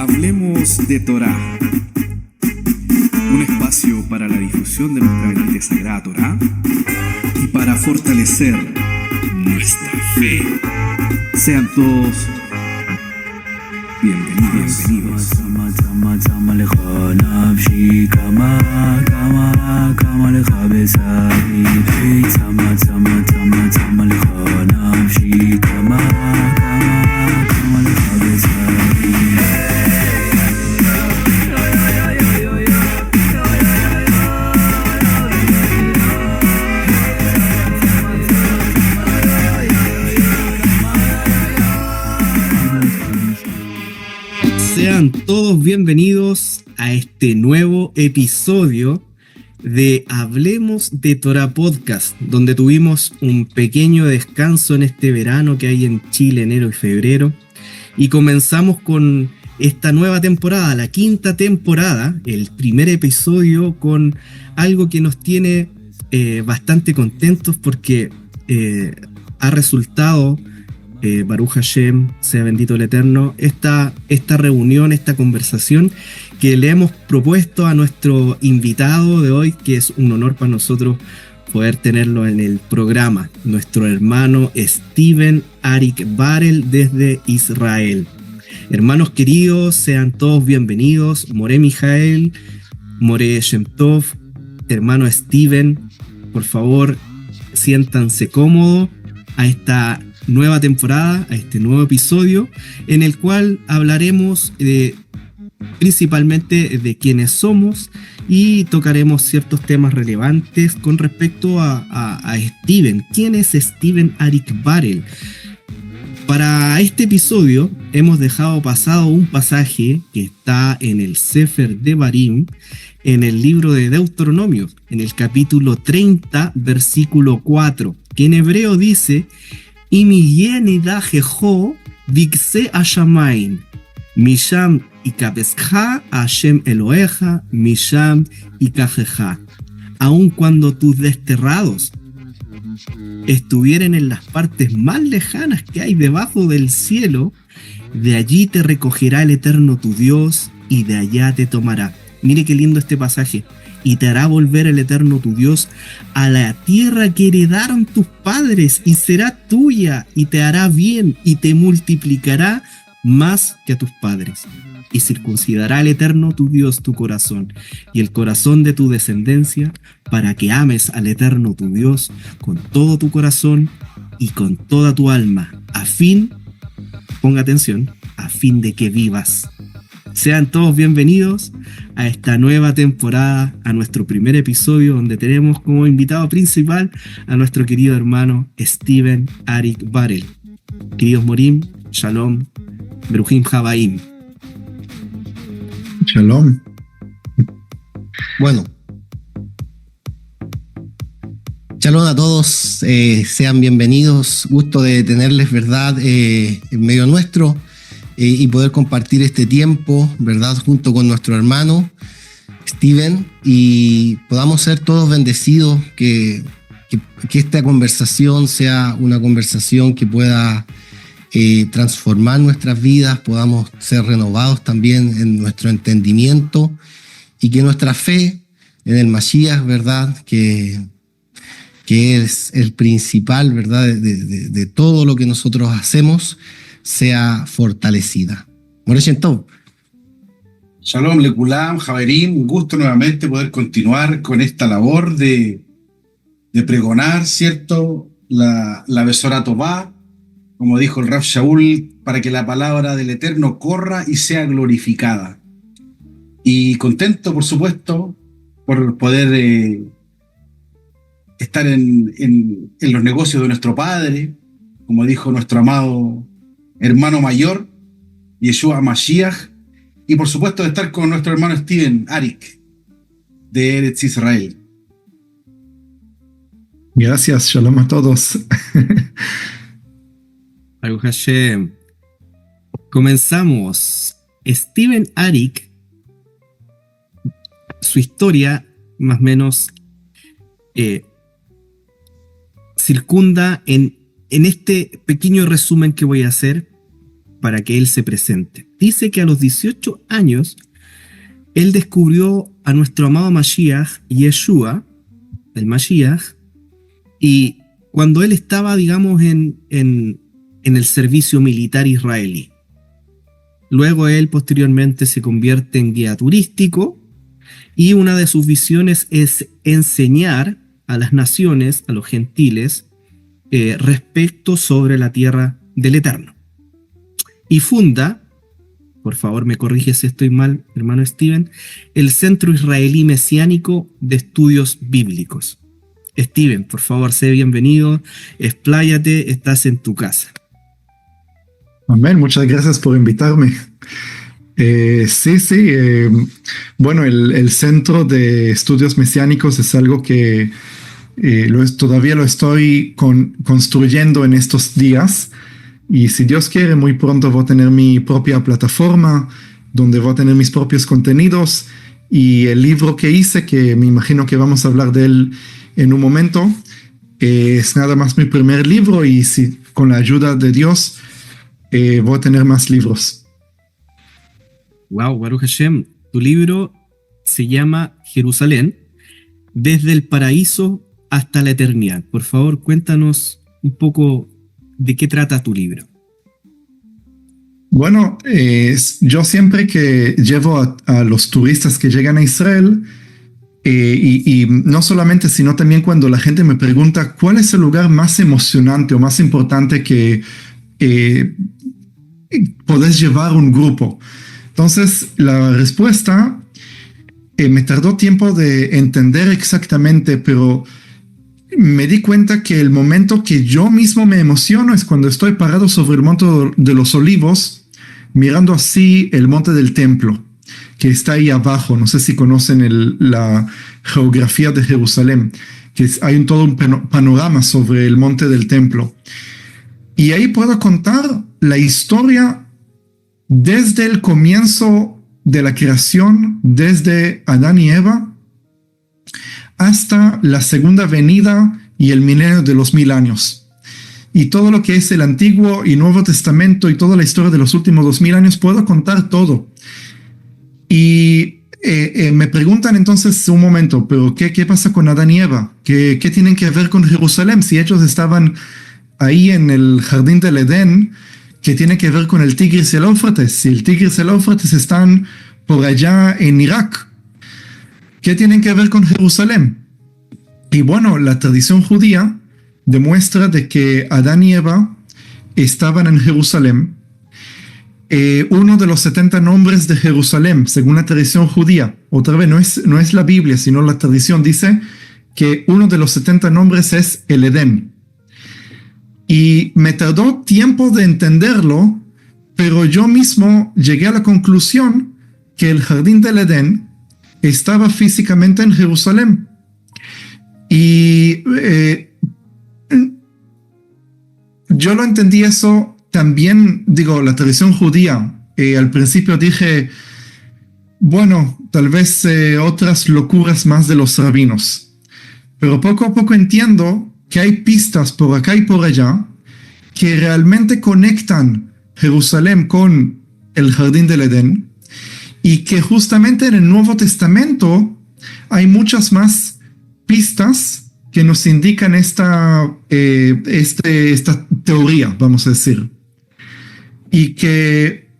Hablemos de Torá, un espacio para la difusión de nuestra bendita sagrada Torá y para fortalecer nuestra fe. Sean todos bienvenidos. Sean todos bienvenidos a este nuevo episodio de Hablemos de Torá Podcast, donde tuvimos un pequeño descanso en este verano que hay en Chile, enero y febrero, y comenzamos con esta nueva temporada, la quinta temporada, el primer episodio, con algo que nos tiene bastante contentos porque ha resultado, Baruch Hashem, sea bendito el Eterno, esta reunión, esta conversación que le hemos propuesto a nuestro invitado de hoy, que es un honor para nosotros poder tenerlo en el programa, nuestro hermano Steven Arik Barel desde Israel. Hermanos queridos, sean todos bienvenidos. More Mijael, More Shem Tov, hermano Steven, por favor, siéntanse cómodos a esta nueva temporada, a este nuevo episodio, en el cual hablaremos principalmente de quiénes somos y tocaremos ciertos temas relevantes con respecto a Steven. ¿Quién es Steven Arik Barel? Para este episodio hemos dejado pasado un pasaje que está en el Sefer Devarim, en el libro de Deuteronomio, en el capítulo 30, versículo 4, que en hebreo dice: Im yeh nidajejo vikse hashamayim, misham ikabescha Hashem Eloheja, misham ikajeja. Aun cuando tus desterrados estuvieren en las partes más lejanas que hay debajo del cielo, de allí te recogerá el Eterno tu Dios y de allá te tomará. Mire qué lindo este pasaje. Y te hará volver el Eterno tu Dios a la tierra que heredaron tus padres, y será tuya, y te hará bien, y te multiplicará más que a tus padres. Y circuncidará el Eterno tu Dios tu corazón, y el corazón de tu descendencia, para que ames al Eterno tu Dios con todo tu corazón y con toda tu alma, a fin, ponga atención, a fin de que vivas. Sean todos bienvenidos a esta nueva temporada, a nuestro primer episodio, donde tenemos como invitado principal a nuestro querido hermano Steven Arik Barel. Queridos Morim, Shalom, Beruchim Habaim. Shalom. Bueno, shalom a todos, sean bienvenidos, gusto de tenerles, ¿verdad?, en medio nuestro. Y poder compartir este tiempo, ¿verdad?, junto con nuestro hermano Steven, y podamos ser todos bendecidos, que esta conversación sea una conversación que pueda transformar nuestras vidas, podamos ser renovados también en nuestro entendimiento, y que nuestra fe en el Mashiach, ¿verdad?, que es el principal, ¿verdad?, de todo lo que nosotros hacemos, sea fortalecida. Moreshen Tov. Shalom Lekulam, Javerim, un gusto nuevamente poder continuar con esta labor de pregonar, ¿cierto?, la Besora Tová, como dijo el Rav Shaul, para que la palabra del Eterno corra y sea glorificada. Y contento, por supuesto, por poder estar en los negocios de nuestro Padre, como dijo nuestro amado hermano mayor, Yeshua Mashiach, y por supuesto de estar con nuestro hermano Steven Arik, de Eretz Israel. Gracias, shalom a todos. Baruch Hashem. Comenzamos. Steven Arik, su historia más o menos circunda en este pequeño resumen que voy a hacer para que él se presente. Dice que a los 18 años él descubrió a nuestro amado Mashiach, Yeshua, el Mashiach, y cuando él estaba, digamos, en el servicio militar israelí. Luego él posteriormente se convierte en guía turístico y una de sus visiones es enseñar a las naciones, a los gentiles, respecto sobre la tierra del Eterno. Y funda, por favor me corrige si estoy mal, hermano Steven, el Centro Israelí Mesiánico de Estudios Bíblicos. Steven, por favor, sé bienvenido, expláyate, estás en tu casa. Amén, muchas gracias por invitarme. Bueno, el Centro de Estudios Mesiánicos es algo que todavía lo estoy construyendo en estos días, y si Dios quiere, muy pronto voy a tener mi propia plataforma donde voy a tener mis propios contenidos, y el libro que hice, que me imagino que vamos a hablar de él en un momento, es nada más mi primer libro, y si con la ayuda de Dios voy a tener más libros. Wow, Baruch Hashem, tu libro se llama Jerusalén, desde el paraíso hasta la eternidad. Por favor, cuéntanos un poco de qué trata tu libro. Bueno, yo siempre que llevo a los turistas que llegan a Israel, y no solamente, sino también cuando la gente me pregunta cuál es el lugar más emocionante o más importante que podés llevar un grupo. Entonces, la respuesta me tardó tiempo de entender exactamente, pero me di cuenta que el momento que yo mismo me emociono es cuando estoy parado sobre el monte de los Olivos, mirando así el monte del templo, que está ahí abajo. No sé si conocen la geografía de Jerusalén, que hay todo un panorama sobre el monte del templo. Y ahí puedo contar la historia desde el comienzo de la creación, desde Adán y Eva, hasta la segunda venida y el milenio de los 1000 años. Y todo lo que es el Antiguo y Nuevo Testamento y toda la historia de los últimos 2000 años, puedo contar todo. Y me preguntan entonces, un momento, pero ¿qué pasa con Adán y Eva? ¿Qué tienen que ver con Jerusalén? Si ellos estaban ahí en el jardín del Edén, ¿qué tiene que ver con el Tigris y el Éufrates? Si el Tigris y el Éufrates están por allá en Irak, ¿qué tienen que ver con Jerusalén? Y bueno, la tradición judía demuestra de que Adán y Eva estaban en Jerusalén. Uno de los 70 nombres de Jerusalén, según la tradición judía, otra vez no es la Biblia, sino la tradición, dice que uno de los 70 nombres es el Edén. Y me tardó tiempo de entenderlo, pero yo mismo llegué a la conclusión que el jardín del Edén estaba físicamente en Jerusalén. Y yo lo entendí eso también, la tradición judía. Al principio dije, bueno, tal vez otras locuras más de los rabinos. Pero poco a poco entiendo que hay pistas por acá y por allá que realmente conectan Jerusalén con el jardín del Edén, y que justamente en el Nuevo Testamento hay muchas más pistas que nos indican esta teoría, vamos a decir. Y que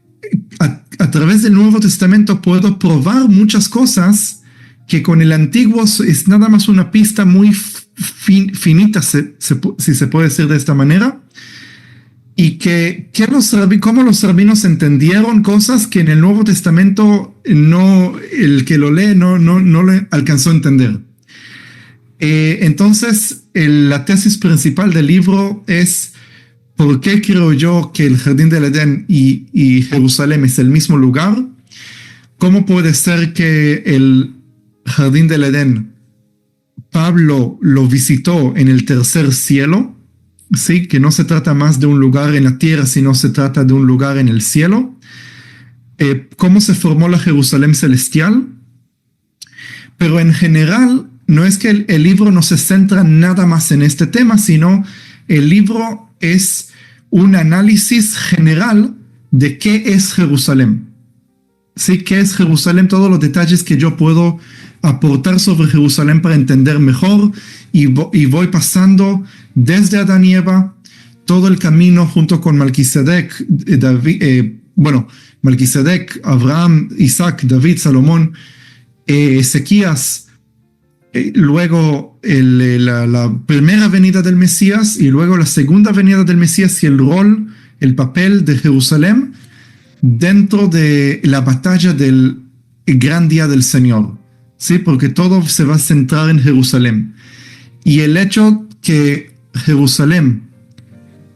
a través del Nuevo Testamento puedo probar muchas cosas que con el Antiguo es nada más una pista muy finita, si se puede decir de esta manera. Y cómo los rabinos entendieron cosas que en el Nuevo Testamento el que lo lee no le alcanzó a entender. Entonces, la tesis principal del libro es ¿por qué creo yo que el Jardín del Edén y Jerusalén es el mismo lugar? ¿Cómo puede ser que el Jardín del Edén Pablo lo visitó en el tercer cielo? Sí, que no se trata más de un lugar en la tierra, sino se trata de un lugar en el cielo. ¿Cómo se formó la Jerusalén celestial? Pero en general, no es que el libro no se centra nada más en este tema, sino el libro es un análisis general de todo lo que es el Antiguo y Nuevo Testamento, y que justamente en el Nuevo Testamento hay muchas más pistas que nos indican esta teoría, vamos a decir. Y que un análisis general de qué es Jerusalén. ¿Sí? ¿Qué es Jerusalén? Todos los detalles que yo puedo aportar sobre Jerusalén para entender mejor, y voy pasando desde Adán y Eva, todo el camino junto con Melquisedec, Melquisedec, Abraham, Isaac, David, Salomón, Ezequías, luego la primera venida del Mesías y luego la segunda venida del Mesías y el rol, el papel de Jerusalén dentro de la batalla del gran día del Señor, ¿sí? Porque todo se va a centrar en Jerusalén. Y el hecho que Jerusalén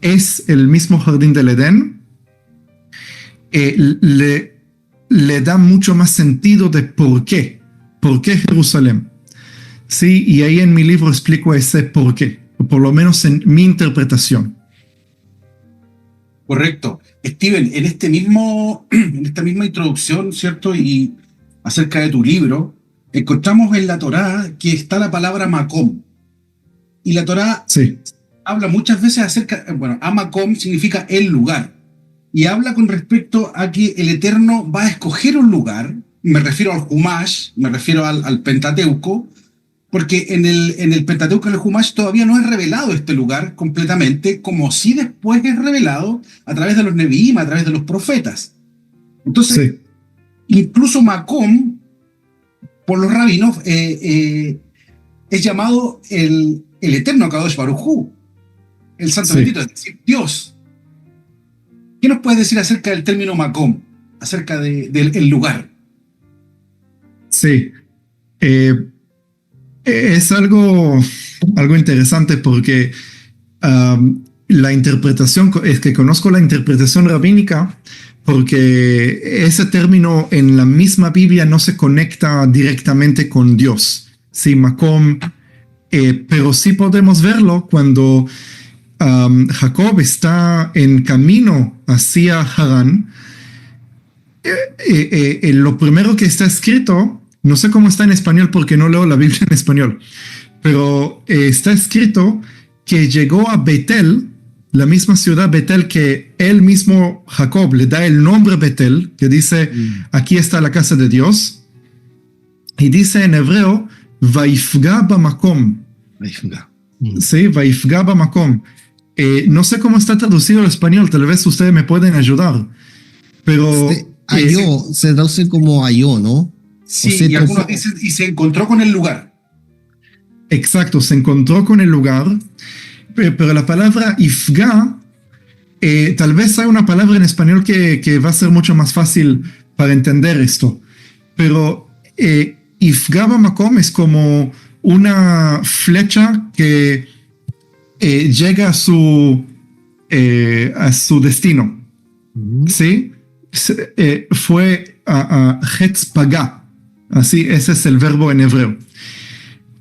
es el mismo jardín del Edén, le da mucho más sentido de por qué Jerusalén. Sí, y ahí en mi libro explico ese por qué, o por lo menos en mi interpretación. Correcto. Steven, en esta misma introducción, ¿cierto? Y acerca de tu libro, encontramos en la Torá que está la palabra Macom. Y la Torá Sí. habla muchas veces acerca, Amakom significa el lugar. Y habla con respecto a que el Eterno va a escoger un lugar. Me refiero al Humash, me refiero al Pentateuco, porque en el Pentateuco, en el Humash, todavía no es revelado este lugar completamente, como si después es revelado a través de los Nevi'im, a través de los profetas. Entonces, Sí. incluso Macom, por los rabinos, es llamado el Eterno Kadosh Baruj Hu, el Santo Sí. Bendito, es decir, Dios. ¿Qué nos puedes decir acerca del término Macom, acerca del lugar? Sí. Es algo interesante porque la interpretación, es que conozco la interpretación rabínica, porque ese término en la misma Biblia no se conecta directamente con Dios. Sí, Macom, pero sí podemos verlo cuando Jacob está en camino hacia Harán. Lo primero que está escrito, no sé cómo está en español porque no leo la Biblia en español, pero está escrito que llegó a Betel, la misma ciudad Betel que él mismo, Jacob, le da el nombre Betel, que dice, aquí está la casa de Dios, y dice en hebreo, Vaifga bamakom. Sí, Vaifga bamakom. No sé cómo está traducido al español, tal vez ustedes me pueden ayudar, pero... Halló, se traduce como halló, ¿no? Sí, O sea, y algunos dicen, y se encontró con el lugar. Exacto, se encontró con el lugar, pero la palabra ifga, tal vez hay una palabra en español que va a ser mucho más fácil para entender esto, pero ifga bamakom es como una flecha que llega a su destino, ¿sí? Fue a Hetzpagá, así, ese es el verbo en hebreo.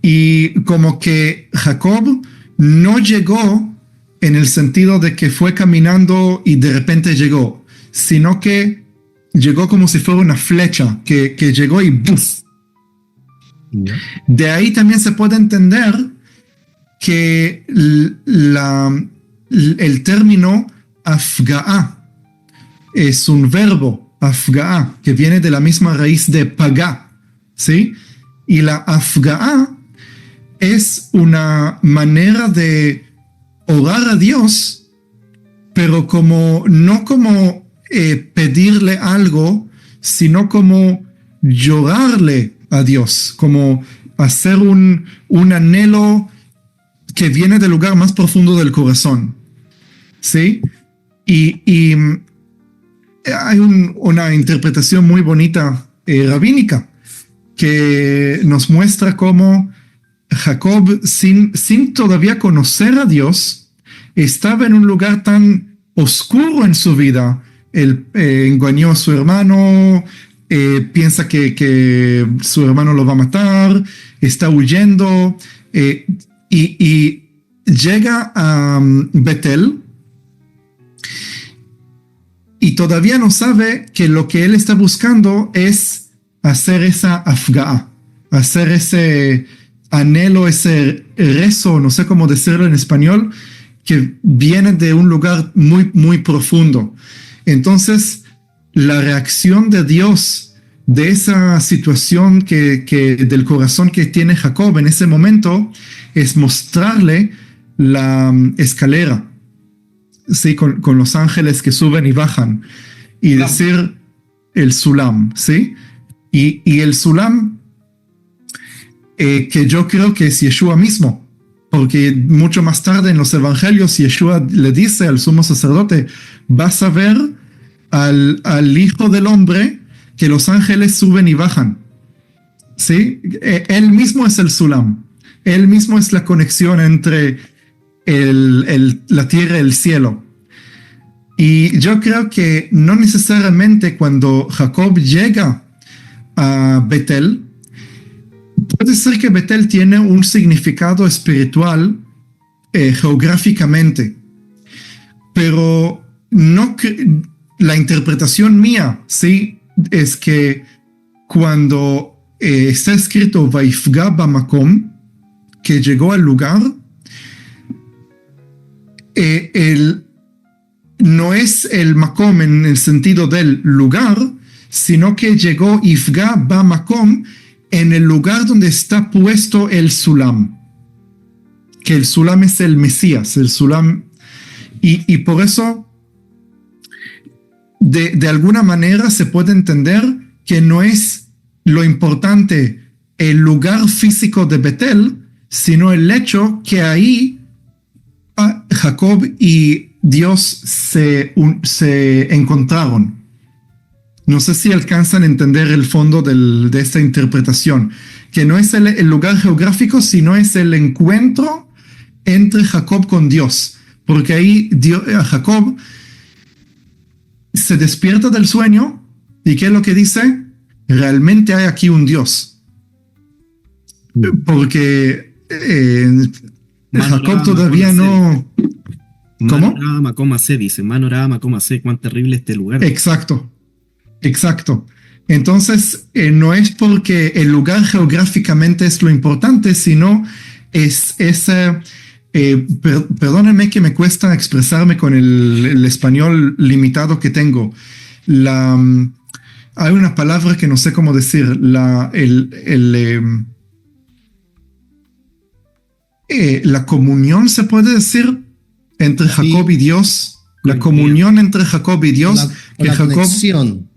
Y como que Jacob no llegó en el sentido de que fue caminando y de repente llegó, sino que llegó como si fuera una flecha que llegó y ¡buf! De ahí también se puede entender que el término afga'a es un verbo, afga'a, que viene de la misma raíz de pagá, ¿sí? Y la afga'a es una manera de orar a Dios, pero no como pedirle algo, sino como llorarle a Dios, como hacer un anhelo que viene del lugar más profundo del corazón, ¿sí? Y hay una interpretación muy bonita rabínica que nos muestra cómo Jacob, sin todavía conocer a Dios, estaba en un lugar tan oscuro en su vida. Él engañó a su hermano, piensa que su hermano lo va a matar, está huyendo, y llega a Betel, y todavía no sabe que lo que él está buscando es hacer esa afga'a, hacer ese anhelo, ese rezo, no sé cómo decirlo en español, que viene de un lugar muy, muy profundo. Entonces, la reacción de Dios de esa situación del corazón que tiene Jacob en ese momento es mostrarle la escalera, ¿sí? Con los ángeles que suben y bajan, y decir el Sulam, ¿sí? Y el Sulam, que yo creo que es Yeshua mismo, porque mucho más tarde en los evangelios Yeshua le dice al sumo sacerdote: vas a ver al Hijo del Hombre que los ángeles suben y bajan, ¿sí? Él mismo es el Sulam, él mismo es la conexión entre la tierra y el cielo. Y yo creo que no necesariamente cuando Jacob llega a Betel, puede ser que Betel tiene un significado espiritual geográficamente, pero no la interpretación mía, ¿sí?, es que cuando está escrito Vaifga Bamakom, que llegó al lugar, no es el Makom en el sentido del lugar, sino que llegó Ifga Bamakom en el lugar donde está puesto el Sulam, que el Sulam es el Mesías, el Sulam, y por eso de alguna manera se puede entender que no es lo importante el lugar físico de Betel, sino el hecho que ahí Jacob y Dios se encontraron. No sé si alcanzan a entender el fondo de esta interpretación, que no es el lugar geográfico, sino es el encuentro entre Jacob con Dios, porque ahí Jacob se despierta del sueño y ¿qué es lo que dice? Realmente hay aquí un Dios. Porque Jacob todavía no... ¿Cómo? Manorama, coma C, dice. Manorama, coma C, cuán terrible este lugar. Exacto. Entonces, no es porque el lugar geográficamente es lo importante, sino es ese... perdónenme que me cuesta expresarme con el español limitado que tengo. Hay una palabra que no sé cómo decir. La comunión, se puede decir, entre Jacob y Dios. La comunión entre Jacob y Dios. La conexión.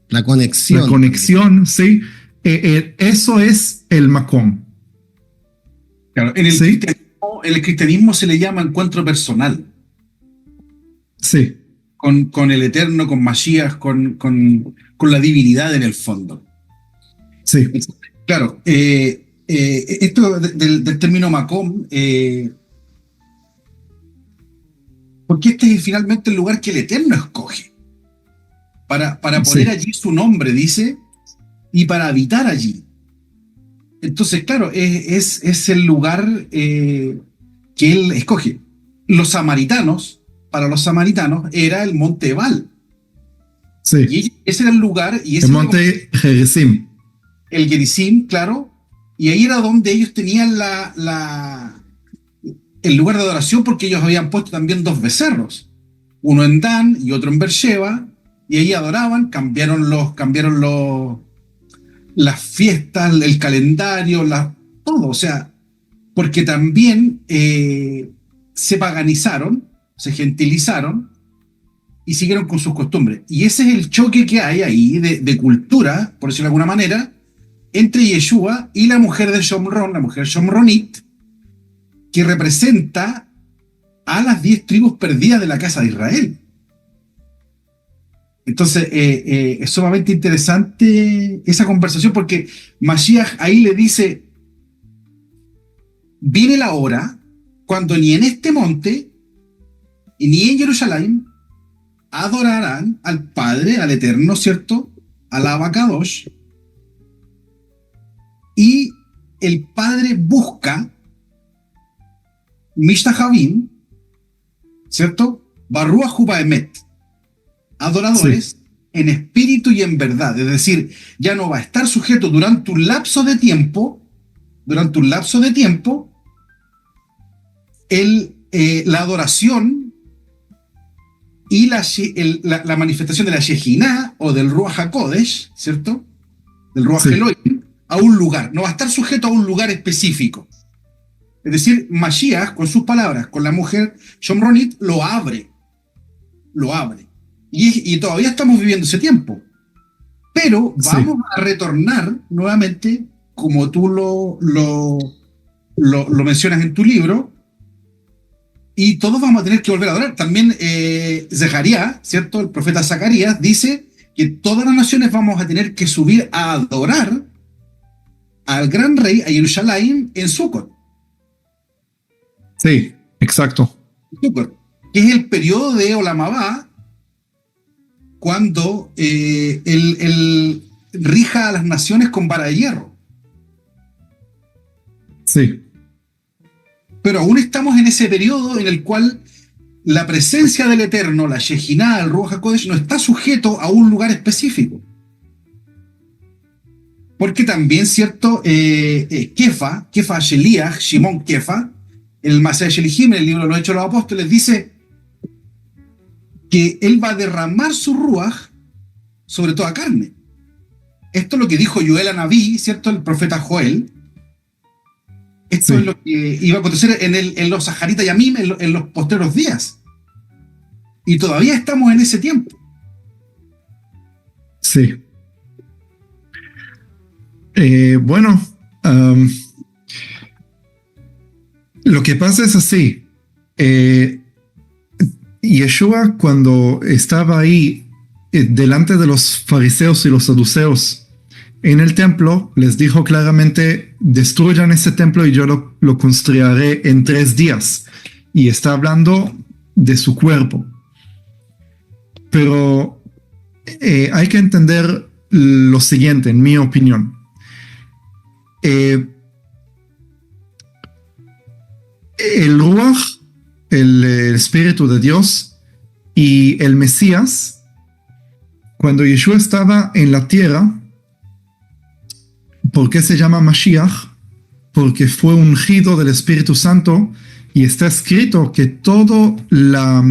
La conexión, sí. Eso es el Makom. Claro, en el cristianismo se le llama encuentro personal. Sí. Con el Eterno, con Mashiach, con la divinidad en el fondo. Sí. Claro, esto del término Makom, porque este es finalmente el lugar que el Eterno escoge para poner allí su nombre, dice, y para habitar allí. Entonces, claro, es el lugar que él escoge. Para los samaritanos, era el monte Ebal. Sí. Y ese era el lugar. Y ese el monte Gerizim. El Gerizim, claro. Y ahí era donde ellos tenían el lugar de adoración, porque ellos habían puesto también 2 becerros. Uno en Dan y otro en Beersheba. Y ahí adoraban, cambiaron las fiestas, el calendario, todo. O sea, porque también se paganizaron, se gentilizaron y siguieron con sus costumbres. Y ese es el choque que hay ahí de cultura, por decirlo de alguna manera, entre Yeshua y la mujer de Shomron, la mujer Shomronit, que representa a las 10 tribus perdidas de la casa de Israel. Entonces, es sumamente interesante esa conversación, porque Mashiach ahí le dice: viene la hora cuando ni en este monte y ni en Jerusalén adorarán al Padre, al Eterno, ¿cierto? Al Abacadosh. Y el Padre busca Mishtahavim, ¿cierto? Barruach Hubaemet, adoradores en espíritu y en verdad. Es decir, ya no va a estar sujeto durante un lapso de tiempo, la adoración y la manifestación de la Shejinah o del Ruach HaKodesh, ¿cierto? Del Ruach Elohim, a un lugar. No va a estar sujeto a un lugar específico. Es decir, Mashiach, con sus palabras, con la mujer Shomronit, lo abre. Lo abre. Y todavía estamos viviendo ese tiempo. Pero vamos a retornar nuevamente, como tú lo mencionas en tu libro, y todos vamos a tener que volver a adorar. También Zacarías, ¿cierto? El profeta Zacarías dice que todas las naciones vamos a tener que subir a adorar al gran rey, a Jerusalén, en Sukkot. Sí, exacto. Sukkot, que es el periodo de Olam Abba, cuando él rija a las naciones con vara de hierro. Sí. Pero aún estamos en ese periodo en el cual la presencia del Eterno, la Shejinah, el Ruach HaKodesh, no está sujeto a un lugar específico. Porque también, ¿cierto? Kefa Sheliach, Shimon Kefa, el Maseh Shelihim, en el libro de los Hechos de los Apóstoles, dice que él va a derramar su Ruach sobre toda carne. Esto es lo que dijo Yoel Anabí, ¿cierto? El profeta Joel. Esto es lo que iba a acontecer en los Saharita Yamim, en los postreros días. Y todavía estamos en ese tiempo. Sí. Bueno, lo que pasa es así. Yeshua, cuando estaba ahí delante de los fariseos y los saduceos en el templo, les dijo claramente: destruyan ese templo y yo lo construiré en 3 días. Y está hablando de su cuerpo. Pero hay que entender lo siguiente, en mi opinión. El Ruach, el Espíritu de Dios y el Mesías, cuando Yeshua estaba en la tierra, ¿por qué se llama Mashiach? Porque fue ungido del Espíritu Santo y está escrito que toda la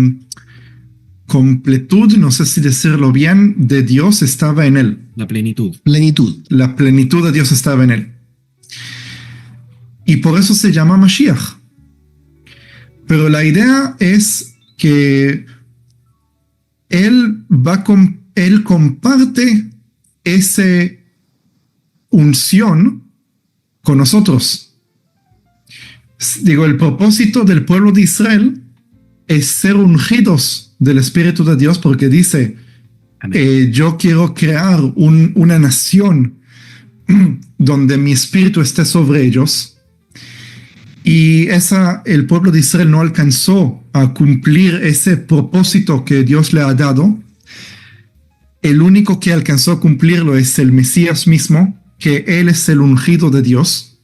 completud, no sé si decirlo bien, de Dios estaba en él. La plenitud. La plenitud de Dios estaba en él. Y por eso se llama Mashiach. Pero la idea es que él comparte esa unción con nosotros. Digo, el propósito del pueblo de Israel es ser ungidos del Espíritu de Dios, porque dice, yo quiero crear una nación donde mi espíritu esté sobre ellos. Y el pueblo de Israel no alcanzó a cumplir ese propósito que Dios le ha dado. El único que alcanzó a cumplirlo es el Mesías mismo, que él es el ungido de Dios.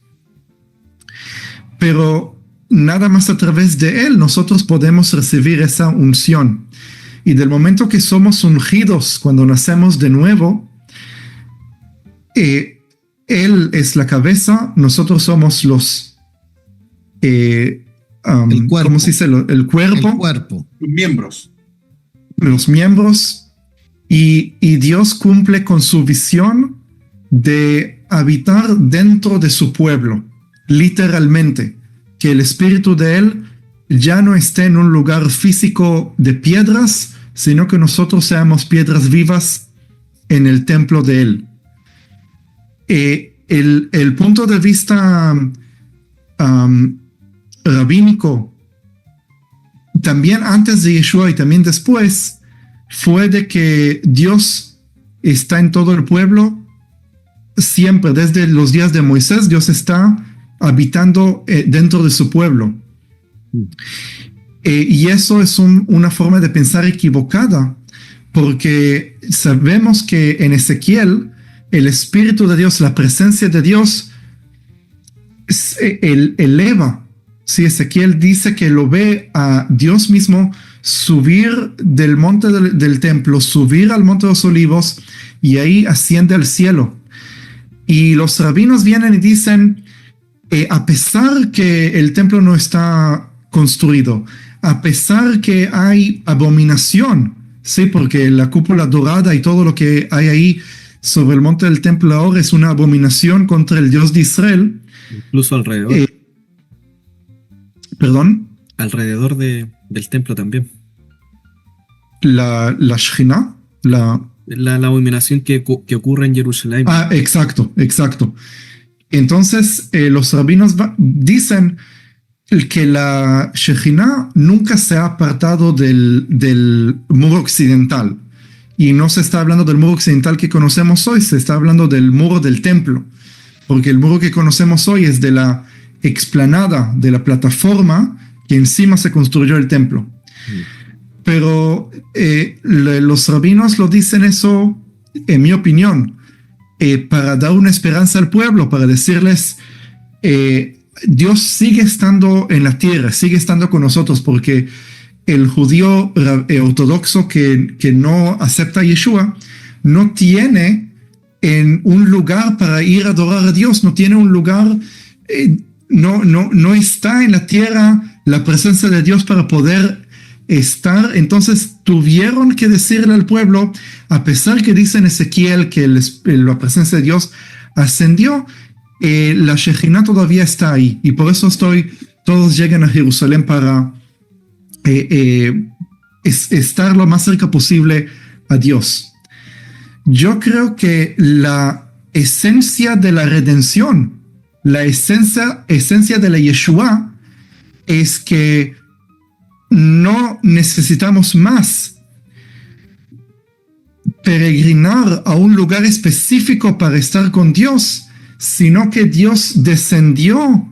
Pero nada más a través de él nosotros podemos recibir esa unción. Y del momento que somos ungidos, cuando nacemos de nuevo, él es la cabeza, nosotros somos los el cuerpo. ¿Cómo se dice? El cuerpo. Los miembros. Los miembros. Y Dios cumple con su visión de habitar dentro de su pueblo. Literalmente. Que el espíritu de él ya no esté en un lugar físico de piedras, sino que nosotros seamos piedras vivas en el templo de él. El punto de vista rabínico, también antes de Yeshua y también después, fue de que Dios está en todo el pueblo siempre. Desde los días de Moisés, Dios está habitando dentro de su pueblo. Y eso es una forma de pensar equivocada, porque sabemos que en Ezequiel el Espíritu de Dios, la presencia de Dios, eleva. Sí, Ezequiel dice que lo ve a Dios mismo subir del monte del templo, subir al monte de los olivos, y ahí asciende al cielo. Y los rabinos vienen y dicen, a pesar que el templo no está construido, a pesar que hay abominación, sí, porque la cúpula dorada y todo lo que hay ahí sobre el monte del templo ahora es una abominación contra el Dios de Israel. Incluso alrededor. Perdón. Alrededor del templo también. La Shekhinah, la abominación que ocurre en Jerusalén. Ah, exacto. Entonces, los rabinos dicen que la Shekhinah nunca se ha apartado del muro occidental. Y no se está hablando del muro occidental que conocemos hoy, se está hablando del muro del templo. Porque el muro que conocemos hoy es de la explanada, de la plataforma que encima se construyó el templo. Pero los rabinos lo dicen eso, en mi opinión, para dar una esperanza al pueblo, para decirles, Dios sigue estando en la tierra, sigue estando con nosotros, porque el judío ortodoxo que no acepta a Yeshua no tiene en un lugar para ir a adorar a Dios, no tiene un lugar, no está en la tierra la presencia de Dios para poder estar. Entonces tuvieron que decirle al pueblo, a pesar que dice en Ezequiel que la presencia de Dios ascendió, la Shekhinah todavía está ahí, y por eso todos llegan a Jerusalén para estar lo más cerca posible a Dios. Yo creo que la esencia de la redención, la esencia de la Yeshua, es que no necesitamos más peregrinar a un lugar específico para estar con Dios, sino que Dios descendió,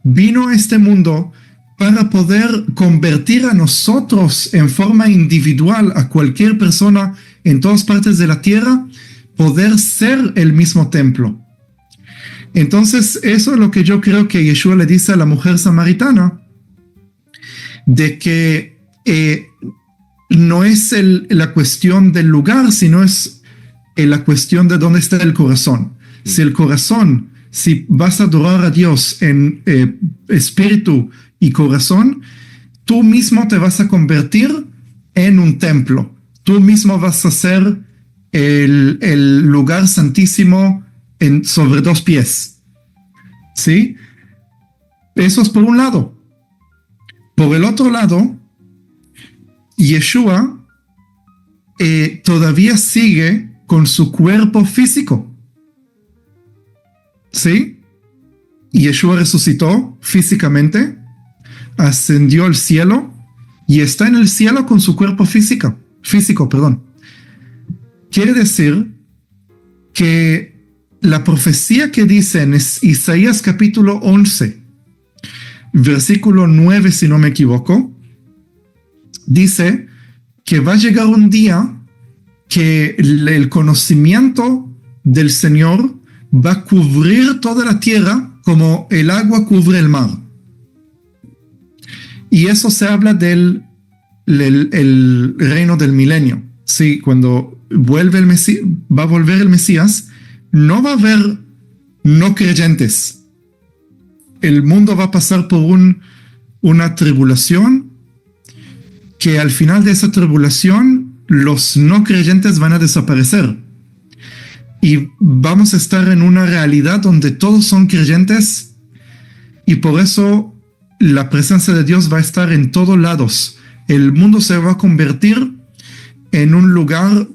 vino a este mundo para poder convertir a nosotros en forma individual, a cualquier persona en todas partes de la tierra, poder ser el mismo templo. Entonces, eso es lo que yo creo que Yeshua le dice a la mujer samaritana, de que no es la cuestión del lugar, sino es la cuestión de dónde está el corazón. Si vas a adorar a Dios en espíritu y corazón, tú mismo te vas a convertir en un templo. Tú mismo vas a ser el lugar santísimo sobre dos pies. ¿Sí? Eso es por un lado. Por el otro lado, Yeshua todavía sigue con su cuerpo físico. ¿Sí? Yeshua resucitó físicamente, ascendió al cielo y está en el cielo con su cuerpo físico. Quiere decir que la profecía que dice en Isaías capítulo 11, versículo 9, si no me equivoco, dice que va a llegar un día que el conocimiento del Señor va a cubrir toda la tierra como el agua cubre el mar. Y eso se habla del reino del milenio. Sí, cuando va a volver el Mesías, no va a haber no creyentes. El mundo va a pasar por una tribulación, que al final de esa tribulación los no creyentes van a desaparecer. Y vamos a estar en una realidad donde todos son creyentes, y por eso la presencia de Dios va a estar en todos lados. El mundo se va a convertir en un lugar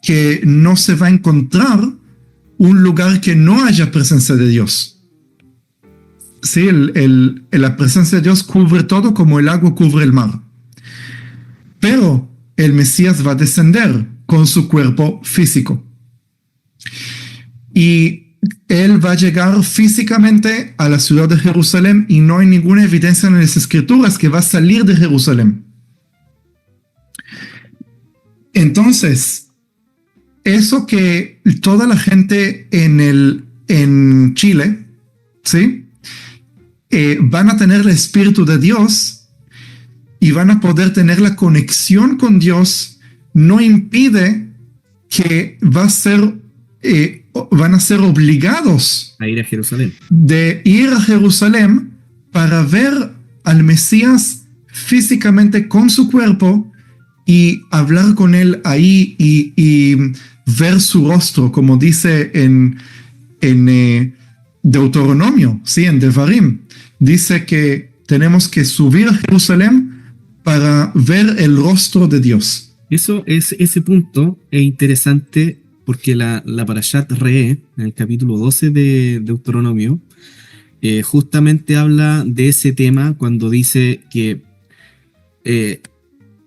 que no se va a encontrar, un lugar que no haya presencia de Dios. Sí, la presencia de Dios cubre todo como el agua cubre el mar. Pero el Mesías va a descender con su cuerpo físico. Y él va a llegar físicamente a la ciudad de Jerusalén, y no hay ninguna evidencia en las Escrituras que va a salir de Jerusalén. Entonces, eso que toda la gente en Chile, ¿sí? Van a tener el Espíritu de Dios y van a poder tener la conexión con Dios, no impide que van a ser obligados a ir a Jerusalén, de ir a Jerusalén para ver al Mesías físicamente con su cuerpo y hablar con él ahí y ver su rostro, como dice en Deuteronomio, sí, en Devarim. Dice que tenemos que subir a Jerusalén para ver el rostro de Dios. Ese punto es interesante porque la Parashat Re'eh, en el capítulo 12 de Deuteronomio, justamente habla de ese tema cuando dice que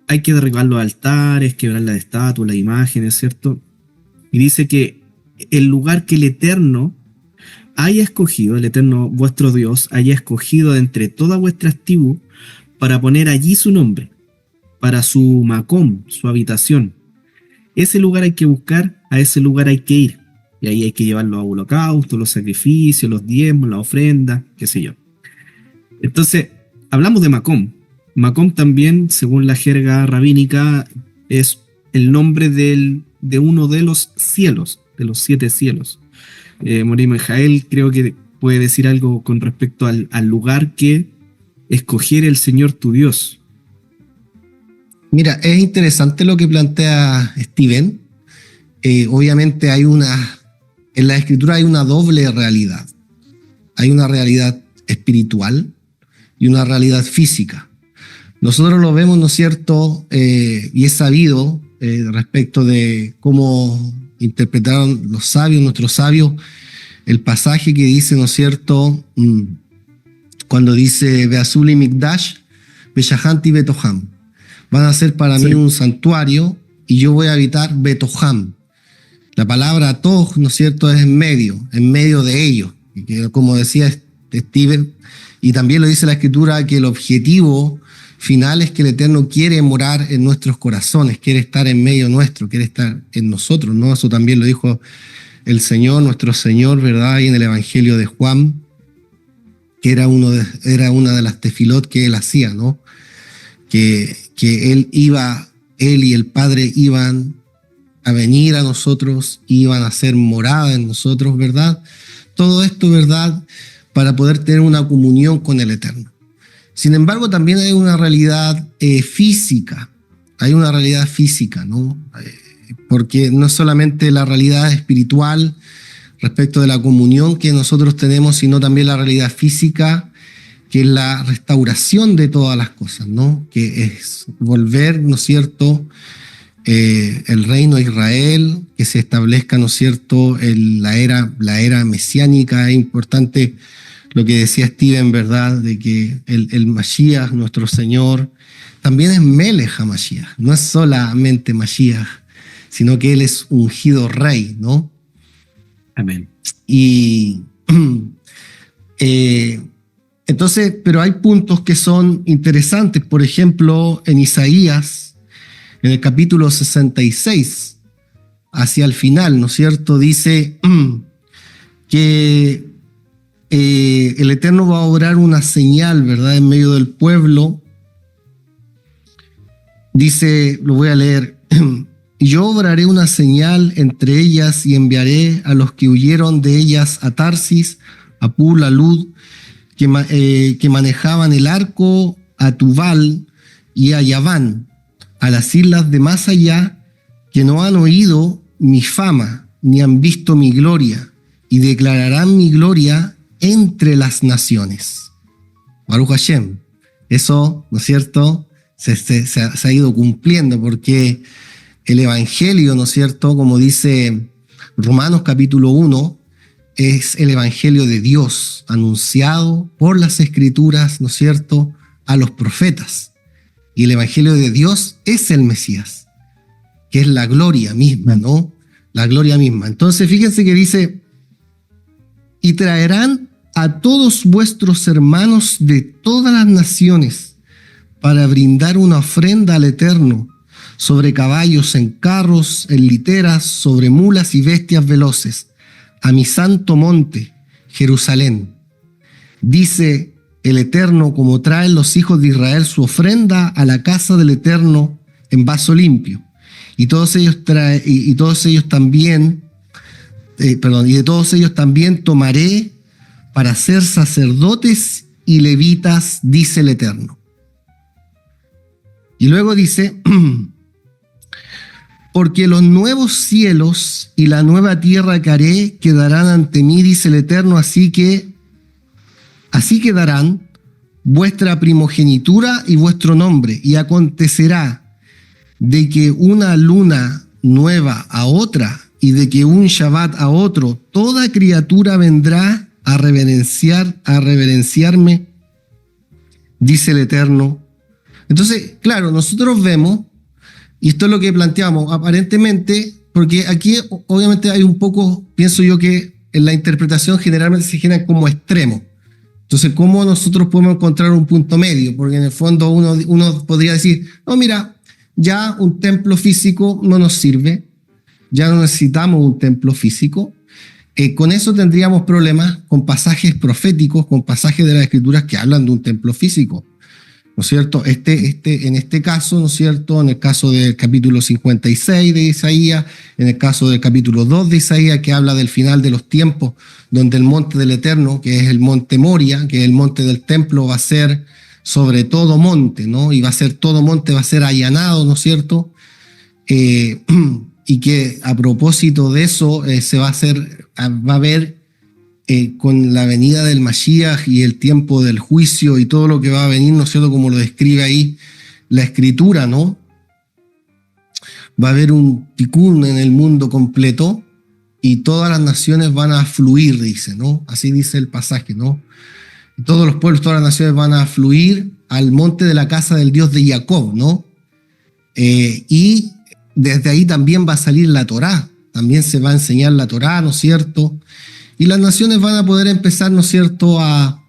hay que derribar los altares, quebrar las estatuas, las imágenes, ¿cierto? Y dice que el lugar que el Eterno haya escogido, el Eterno vuestro Dios, haya escogido de entre todas vuestras tribus para poner allí su nombre, para su macom, su habitación. Ese lugar hay que buscar, a ese lugar hay que ir. Y ahí hay que llevar los holocaustos, los sacrificios, los diezmos, las ofrendas, qué sé yo. Entonces, hablamos de macom. Macom también, según la jerga rabínica, es el nombre de uno de los cielos, de los 7 cielos. Mori Mijael creo que puede decir algo con respecto al lugar que escogiera el Señor tu Dios. Mira, es interesante lo que plantea Steven. Obviamente en la escritura hay una doble realidad. Hay una realidad espiritual y una realidad física. Nosotros lo vemos, ¿no es cierto? Y es sabido respecto de cómo interpretaron los sabios, nuestros sabios, el pasaje que dice, ¿no es cierto? Cuando dice Beazuli Mikdash, Beshahanti Betoham. Van a ser para mí un santuario y yo voy a habitar Betoham. La palabra Toj, ¿no es cierto?, es en medio de ellos. Y que, como decía Steven, y también lo dice la Escritura, que el objetivo final es que el Eterno quiere morar en nuestros corazones, quiere estar en medio nuestro, quiere estar en nosotros, ¿no? Eso también lo dijo el Señor, nuestro Señor, ¿verdad? Y en el Evangelio de Juan, que era una de las tefilot que él hacía, ¿no? Que él y el Padre iban a venir a nosotros, iban a hacer morada en nosotros, ¿verdad? Todo esto, ¿verdad?, para poder tener una comunión con el Eterno. Sin embargo, también hay una realidad física, ¿no? Porque no es solamente la realidad espiritual respecto de la comunión que nosotros tenemos, sino también la realidad física, que es la restauración de todas las cosas, ¿no? Que es volver, ¿no es cierto?, el reino de Israel, que se establezca, ¿no es cierto?, la era mesiánica. Es importante lo que decía Steven, ¿verdad?, de que el Mashiach, nuestro Señor, también es Melech HaMashiach, no es solamente Mashiach, sino que Él es ungido rey, ¿no? Amén. Y entonces, pero hay puntos que son interesantes. Por ejemplo, en Isaías, en el capítulo 66, hacia el final, ¿no es cierto?, dice que el Eterno va a obrar una señal, ¿verdad?, en medio del pueblo. Dice, lo voy a leer: yo obraré una señal entre ellas y enviaré a los que huyeron de ellas a Tarsis, a Pul, a Lud, que manejaban el arco, a Tubal y a Yaván, a las islas de más allá, que no han oído mi fama, ni han visto mi gloria, y declararán mi gloria entre las naciones. Baruch Hashem. Eso, ¿no es cierto?, se ha ido cumpliendo, porque el Evangelio, ¿no es cierto?, como dice Romanos capítulo 1, es el Evangelio de Dios, anunciado por las Escrituras, ¿no es cierto?, a los profetas. Y el Evangelio de Dios es el Mesías, que es la gloria misma, ¿no? La gloria misma. Entonces, fíjense que dice: y traerán a todos vuestros hermanos de todas las naciones para brindar una ofrenda al Eterno, sobre caballos, en carros, en literas, sobre mulas y bestias veloces, a mi santo monte, Jerusalén. Dice el Eterno, como traen los hijos de Israel su ofrenda a la casa del Eterno en vaso limpio. Y de todos ellos también tomaré para ser sacerdotes y levitas, dice el Eterno. Y luego dice, porque los nuevos cielos y la nueva tierra que haré quedarán ante mí, dice el Eterno, así quedarán vuestra primogenitura y vuestro nombre, y acontecerá de que una luna nueva a otra y de que un Shabbat a otro, toda criatura vendrá a reverenciarme, dice el Eterno. Entonces, claro, nosotros vemos, y esto es lo que planteamos, aparentemente, porque aquí obviamente hay un poco, pienso yo que en la interpretación generalmente se genera como extremo. Entonces, ¿cómo nosotros podemos encontrar un punto medio? Porque en el fondo uno podría decir, no, mira, ya un templo físico no nos sirve, ya no necesitamos un templo físico. Con eso tendríamos problemas con pasajes proféticos, con pasajes de las Escrituras que hablan de un templo físico, ¿no es cierto? En este caso, ¿no es cierto? En el caso del capítulo 56 de Isaías, en el caso del capítulo 2 de Isaías, que habla del final de los tiempos, donde el monte del Eterno, que es el monte Moria, que es el monte del templo, va a ser sobre todo monte, ¿no? Y va a ser todo monte, va a ser allanado, ¿no es cierto? Y que a propósito de eso va a haber con la venida del Mashiach y el tiempo del juicio y todo lo que va a venir, ¿no es cierto? Como lo describe ahí la Escritura, ¿no? Va a haber un tikkun en el mundo completo y todas las naciones van a fluir, dice, ¿no? Así dice el pasaje, ¿no? Y todos los pueblos, todas las naciones van a fluir al monte de la casa del Dios de Jacob, ¿no? Y desde ahí también va a salir la Torá, también se va a enseñar la Torá, ¿no es cierto? Y las naciones van a poder empezar, ¿no es cierto?, a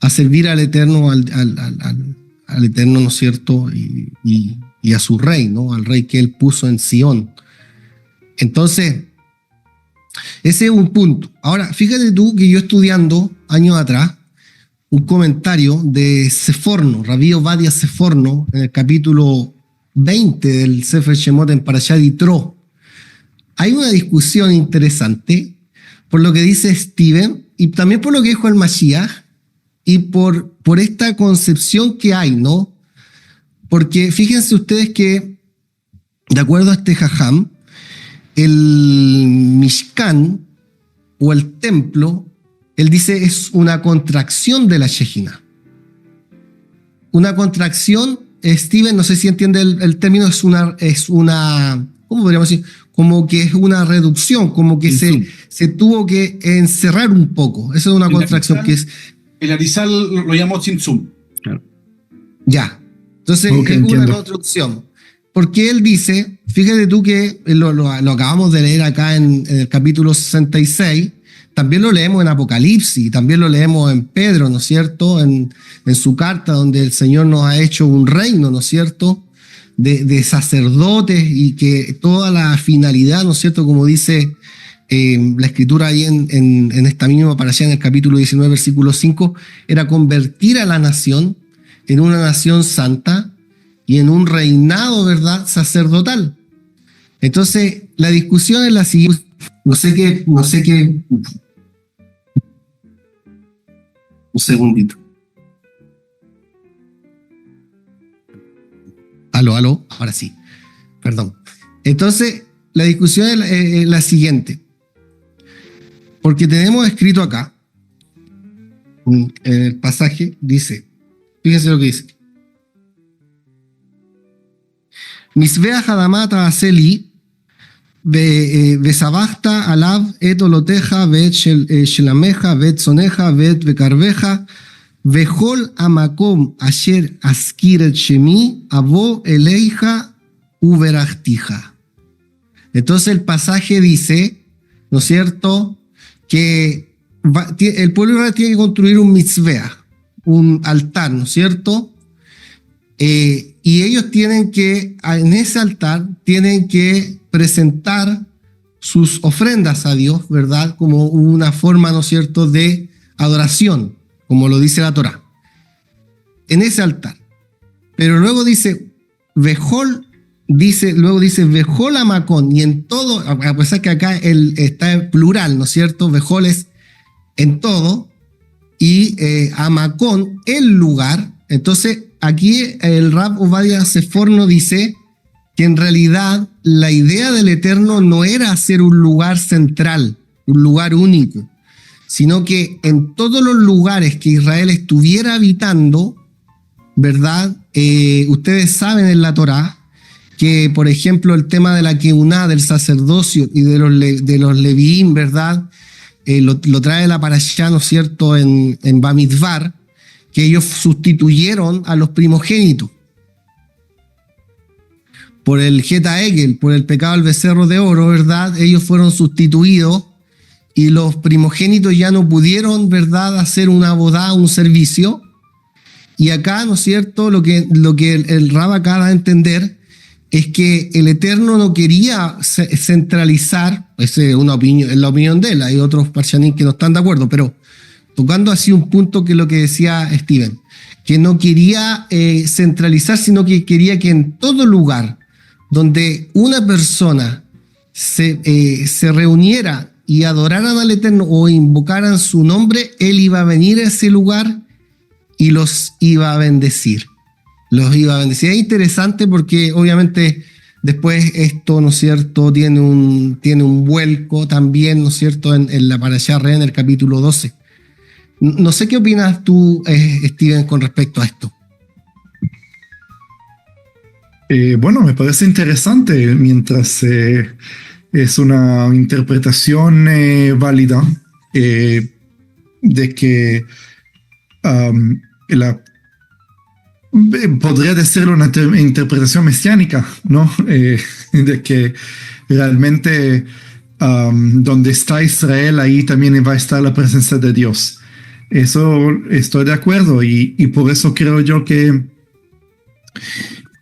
servir al Eterno, al Eterno, ¿no es cierto?, y a su rey, ¿no?, al rey que él puso en Sión. Entonces, ese es un punto. Ahora, fíjate tú que yo estudiando años atrás, un comentario de Seforno, Rabí Ovadia Seforno, en el capítulo 20 del Sefer Shemot en Parashat Yitro, hay una discusión interesante por lo que dice Steven y también por lo que dijo el Mashiach y por esta concepción que hay, ¿no? Porque fíjense ustedes que, de acuerdo a este Jajam, el Mishkan o el templo, él dice, es una contracción de la Shejina. Una contracción, Steven, no sé si entiende el término, es una, ¿cómo podríamos decir? Como que es una reducción, como que se tuvo que encerrar un poco. Esa es una contracción que es... El Arizal lo llamó Tzimtzum. Claro. Ya. Entonces, Okay, es entiendo. una construcción. Porque él dice, fíjate tú que lo acabamos de leer acá en el capítulo 66, también lo leemos en Apocalipsis, también lo leemos en Pedro, ¿no es cierto? En su carta donde el Señor nos ha hecho un reino, ¿no es cierto?, de sacerdotes y que toda la finalidad, ¿no es cierto?, como dice la Escritura ahí en esta misma parashá, en el capítulo 19, versículo 5, era convertir a la nación en una nación santa y en un reinado, ¿verdad?, sacerdotal. Entonces, la discusión es la siguiente. No sé qué. Un segundito. Aló, ahora sí. Perdón. Entonces, la discusión es la siguiente. Porque tenemos escrito acá, en el pasaje, dice, fíjense lo que dice. Misbeach Adamata Aseli, Besabachta Alav et Oloteja, Bet Shelameja, Bet Soneja, Bet Bekarveja, Vejol Amakom Asher Askiret Shemi, Abo Eleija Uberachtija. Entonces el pasaje dice, ¿no es cierto?, que el pueblo de Israel tiene que construir un mitzvah, un altar, ¿no es cierto? Y ellos tienen que, en ese altar, tienen que presentar sus ofrendas a Dios, ¿verdad? Como una forma, ¿no es cierto?, de adoración, como lo dice la Torá, en ese altar. Pero luego dice, luego dice Vejol Amacón, y en todo, a pesar que acá está en plural, ¿no es cierto? Vejol es en todo, y Amacón, el lugar. Entonces, aquí el Rab Ovadia Seforno dice que en realidad la idea del Eterno no era hacer un lugar central, un lugar único, sino que en todos los lugares que Israel estuviera habitando, ¿verdad? Ustedes saben en la Torá que, por ejemplo, el tema de la Keuná, del sacerdocio y de los Leviín, ¿verdad? Lo trae la Parashá, ¿no es cierto?, en Bamidbar, que ellos sustituyeron a los primogénitos por el Geta Egel, por el pecado del becerro de oro, ¿verdad? Ellos fueron sustituidos y los primogénitos ya no pudieron, ¿verdad?, hacer una bodá, un servicio. Y acá, ¿no es cierto?, lo que el Rab acaba de entender es que el Eterno no quería centralizar, esa es una opinión, es la opinión de él, hay otros parshanim que no están de acuerdo, pero tocando así un punto que es lo que decía Steven, que no quería centralizar, sino que quería que en todo lugar donde una persona se reuniera y adoraran al Eterno o invocaran su nombre, él iba a venir a ese lugar y los iba a bendecir. Los iba a bendecir. Es interesante porque obviamente después esto, ¿no es cierto?, tiene un vuelco también, ¿no es cierto?, en la Parashá Re, en el capítulo 12. No sé qué opinas tú, Steven, con respecto a esto. Bueno, me parece interesante, mientras es una interpretación válida de que podría decirlo una interpretación mesiánica, ¿no? De que realmente donde está Israel, ahí también va a estar la presencia de Dios. Eso estoy de acuerdo y por eso creo yo que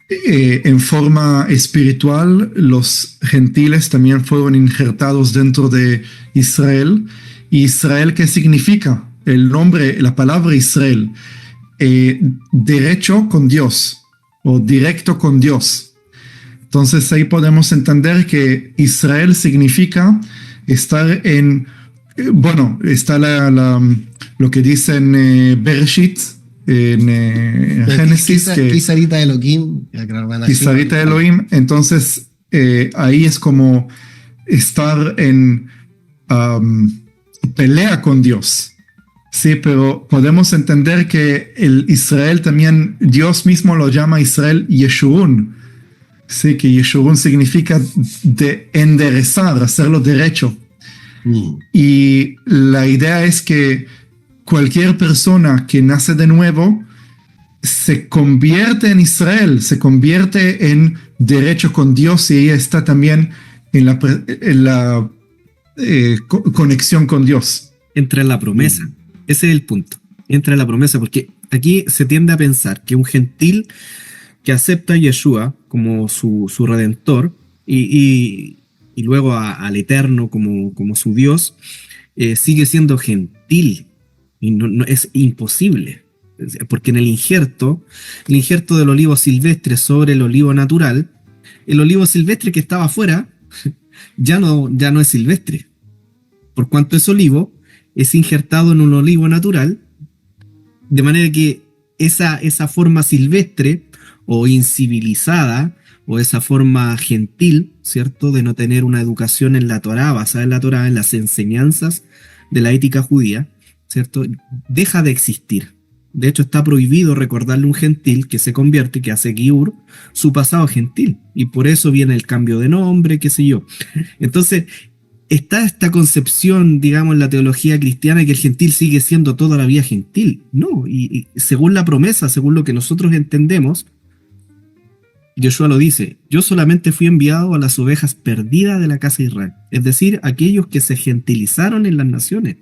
en forma espiritual los gentiles también fueron injertados dentro de Israel. ¿Israel qué significa? El nombre, la palabra Israel, derecho con Dios o directo con Dios. Entonces ahí podemos entender que Israel significa estar en, bueno, está lo que dice en Bereshit, en Génesis. Kisarita Elohim. Kisarita Elohim. Entonces ahí es como estar en pelea con Dios. Sí, pero podemos entender que el Israel también, Dios mismo lo llama Israel Yeshurun. Sí, que Yeshurun significa de enderezar, hacerlo derecho. Y la idea es que cualquier persona que nace de nuevo se convierte en Israel, se convierte en derecho con Dios y ella está también en la conexión con Dios. Entra en la promesa. Ese es el punto. Entra en la promesa, porque aquí se tiende a pensar que un gentil que acepta a Yeshua como su redentor y luego al Eterno como su Dios, sigue siendo gentil. Y no es imposible. Porque en el injerto del olivo silvestre sobre el olivo natural, el olivo silvestre que estaba afuera ya no es silvestre. Por cuanto es olivo, es injertado en un olivo natural, de manera que esa forma silvestre o incivilizada o esa forma gentil, ¿cierto?, de no tener una educación en la Torá, basada en la Torá, en las enseñanzas de la ética judía, ¿cierto?, deja de existir. De hecho, está prohibido recordarle a un gentil que se convierte, que hace giur, su pasado gentil. Y por eso viene el cambio de nombre, qué sé yo. Entonces, está esta concepción, digamos, en la teología cristiana que el gentil sigue siendo toda la vida gentil. No, y según la promesa, según lo que nosotros entendemos, Yoshua lo dice: yo solamente fui enviado a las ovejas perdidas de la casa de Israel. Es decir, aquellos que se gentilizaron en las naciones,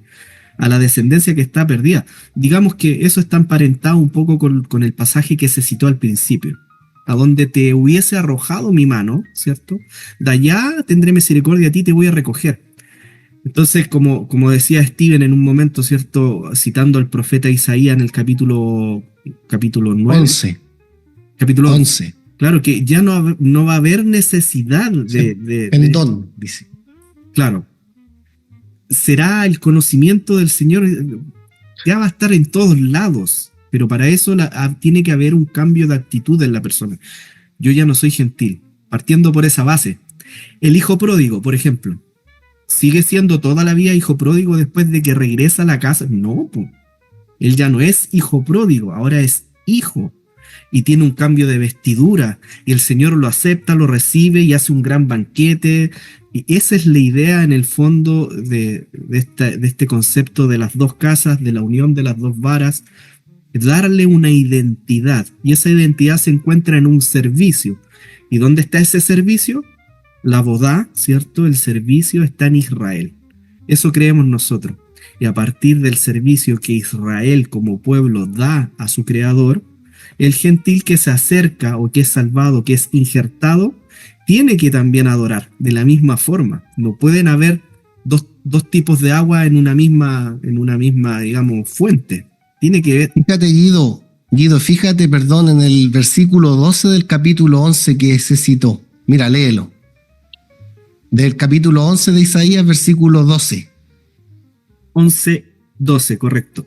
a la descendencia que está perdida. Digamos que eso está emparentado un poco con el pasaje que se citó al principio: a donde te hubiese arrojado mi mano, ¿cierto?, de allá tendré misericordia a ti, te voy a recoger. Entonces, como decía Steven en un momento, ¿cierto?, citando al profeta Isaías en el capítulo 9. 11. Capítulo 11. Claro que ya no va a haber necesidad de Pendón, dice. Claro. Será el conocimiento del Señor, ya va a estar en todos lados. pero para eso tiene que haber un cambio de actitud en la persona. Yo ya no soy gentil, partiendo por esa base. El hijo pródigo, por ejemplo, ¿sigue siendo toda la vida hijo pródigo después de que regresa a la casa? No, po. Él ya no es hijo pródigo, ahora es hijo. Y tiene un cambio de vestidura, y el Señor lo acepta, lo recibe y hace un gran banquete. Y esa es la idea en el fondo de este concepto de las dos casas, de la unión de las dos varas, darle una identidad. Y esa identidad se encuentra en un servicio. ¿Y dónde está ese servicio? La bodá, ¿cierto? El servicio está en Israel. Eso creemos nosotros. Y a partir del servicio que Israel como pueblo da a su creador, el gentil que se acerca o que es salvado, que es injertado, tiene que también adorar de la misma forma. No pueden haber dos tipos de agua en una misma, digamos, fuente. Tiene que ver. Fíjate, Guido, fíjate, perdón, en el versículo 12 del capítulo 11 que se citó. Mira, léelo. Del capítulo 11 de Isaías, versículo 12. 11, 12, correcto.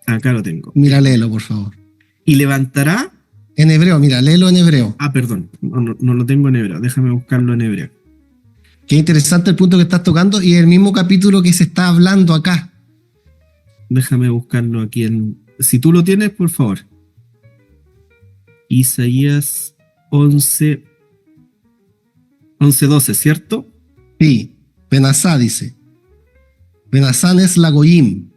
Acá lo tengo. Mira, léelo, por favor. Y levantará. En hebreo, mira, léelo en hebreo. Ah, perdón, no lo tengo en hebreo. Déjame buscarlo en hebreo. Qué interesante el punto que estás tocando y el mismo capítulo que se está hablando acá. Déjame buscarlo aquí si tú lo tienes, por favor. Isaías 11, 12, ¿cierto? Sí, Benazá dice. Benazán es la Goyim.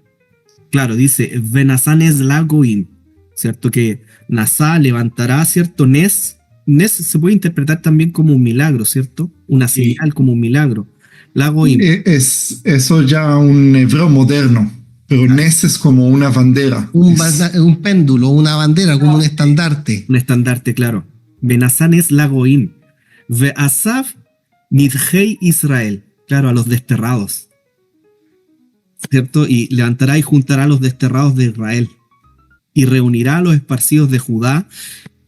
Claro, dice, Benazán es la Goyim, ¿cierto? Que Nasá levantará, ¿cierto? Nes se puede interpretar también como un milagro, ¿cierto? Una señal como un milagro. La Goyim. Es eso ya un hebreo moderno, pero Nes es como una bandera. Un péndulo, una bandera, como un estandarte. Un estandarte, claro. Benazán es la Goyim. Ve'asaf nidhei Israel. Claro, a los desterrados, ¿cierto? Y levantará y juntará a los desterrados de Israel. Y reunirá a los esparcidos de Judá.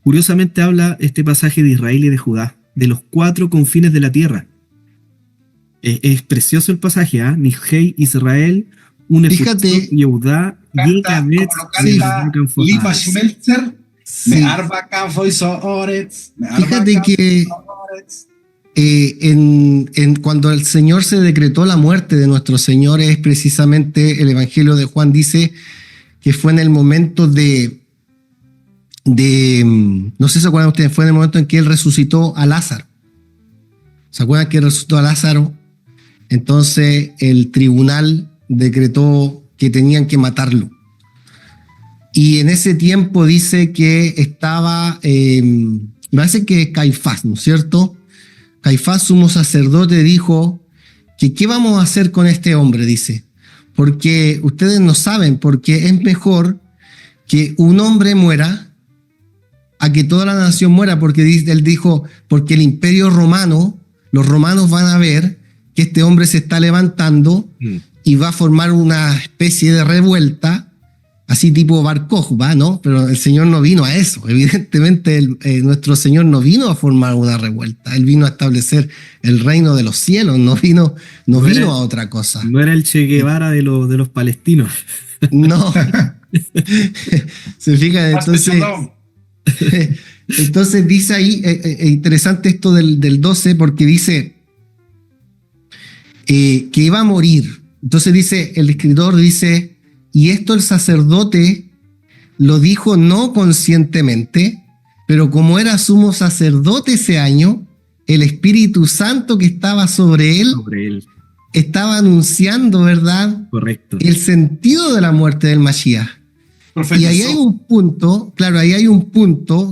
Curiosamente habla este pasaje de Israel y de Judá, de los 4 confines de la tierra. Es precioso el pasaje, ¿ah? Nidhei Israel, un Fíjate, Yehudá, Yekabetz, Lipa Schmelzer, sí. Fíjate que cuando el Señor se decretó la muerte de nuestro Señor, es precisamente el Evangelio de Juan dice que fue en el momento no sé si se acuerdan ustedes, fue en el momento en que Él resucitó a Lázaro. ¿Se acuerdan que resucitó a Lázaro? Entonces el tribunal decretó que tenían que matarlo. Y en ese tiempo dice que estaba, me parece que Caifás, ¿no es cierto? Caifás, sumo sacerdote, dijo que ¿qué vamos a hacer con este hombre? Dice, porque ustedes no saben, porque es mejor que un hombre muera a que toda la nación muera, porque él dijo, porque el imperio romano, los romanos van a ver que este hombre se está levantando y va a formar una especie de revuelta, así tipo Bar Kokhba, ¿no? Pero el Señor no vino a eso. Evidentemente nuestro Señor no vino a formar una revuelta. Él vino a establecer el reino de los cielos, no vino a otra cosa. No era el Che Guevara de los palestinos. No. Se fijan, entonces dice ahí, interesante esto del 12, porque dice que iba a morir. Entonces dice, el escritor dice, y esto el sacerdote lo dijo no conscientemente, pero como era sumo sacerdote ese año, el Espíritu Santo que estaba sobre él estaba anunciando, ¿verdad? Correcto. El sentido de la muerte del Mashiach. Profesor. Y ahí hay un punto, claro,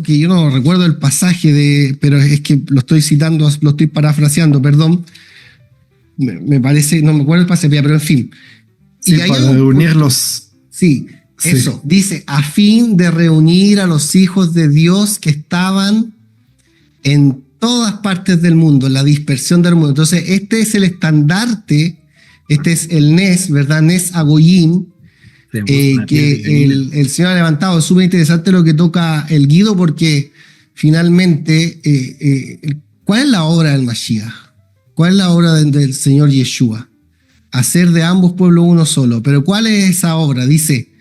que yo no recuerdo el pasaje, pero es que lo estoy citando, lo estoy parafraseando, perdón. Me parece, no me acuerdo el pasaje, pero en fin. Sí, y ahí para reunirlos. Sí, eso. Dice, a fin de reunir a los hijos de Dios que estaban en todas partes del mundo, en la dispersión del mundo. Entonces, este es el estandarte, este es el Nes, ¿verdad? Nes Agoyim, que el Señor ha levantado. Es súper interesante lo que toca el Guido, porque finalmente, ¿cuál es la obra del Mashiach? ¿Cuál es la obra del Señor Yeshua? Hacer de ambos pueblos uno solo. Pero ¿cuál es esa obra? Dice,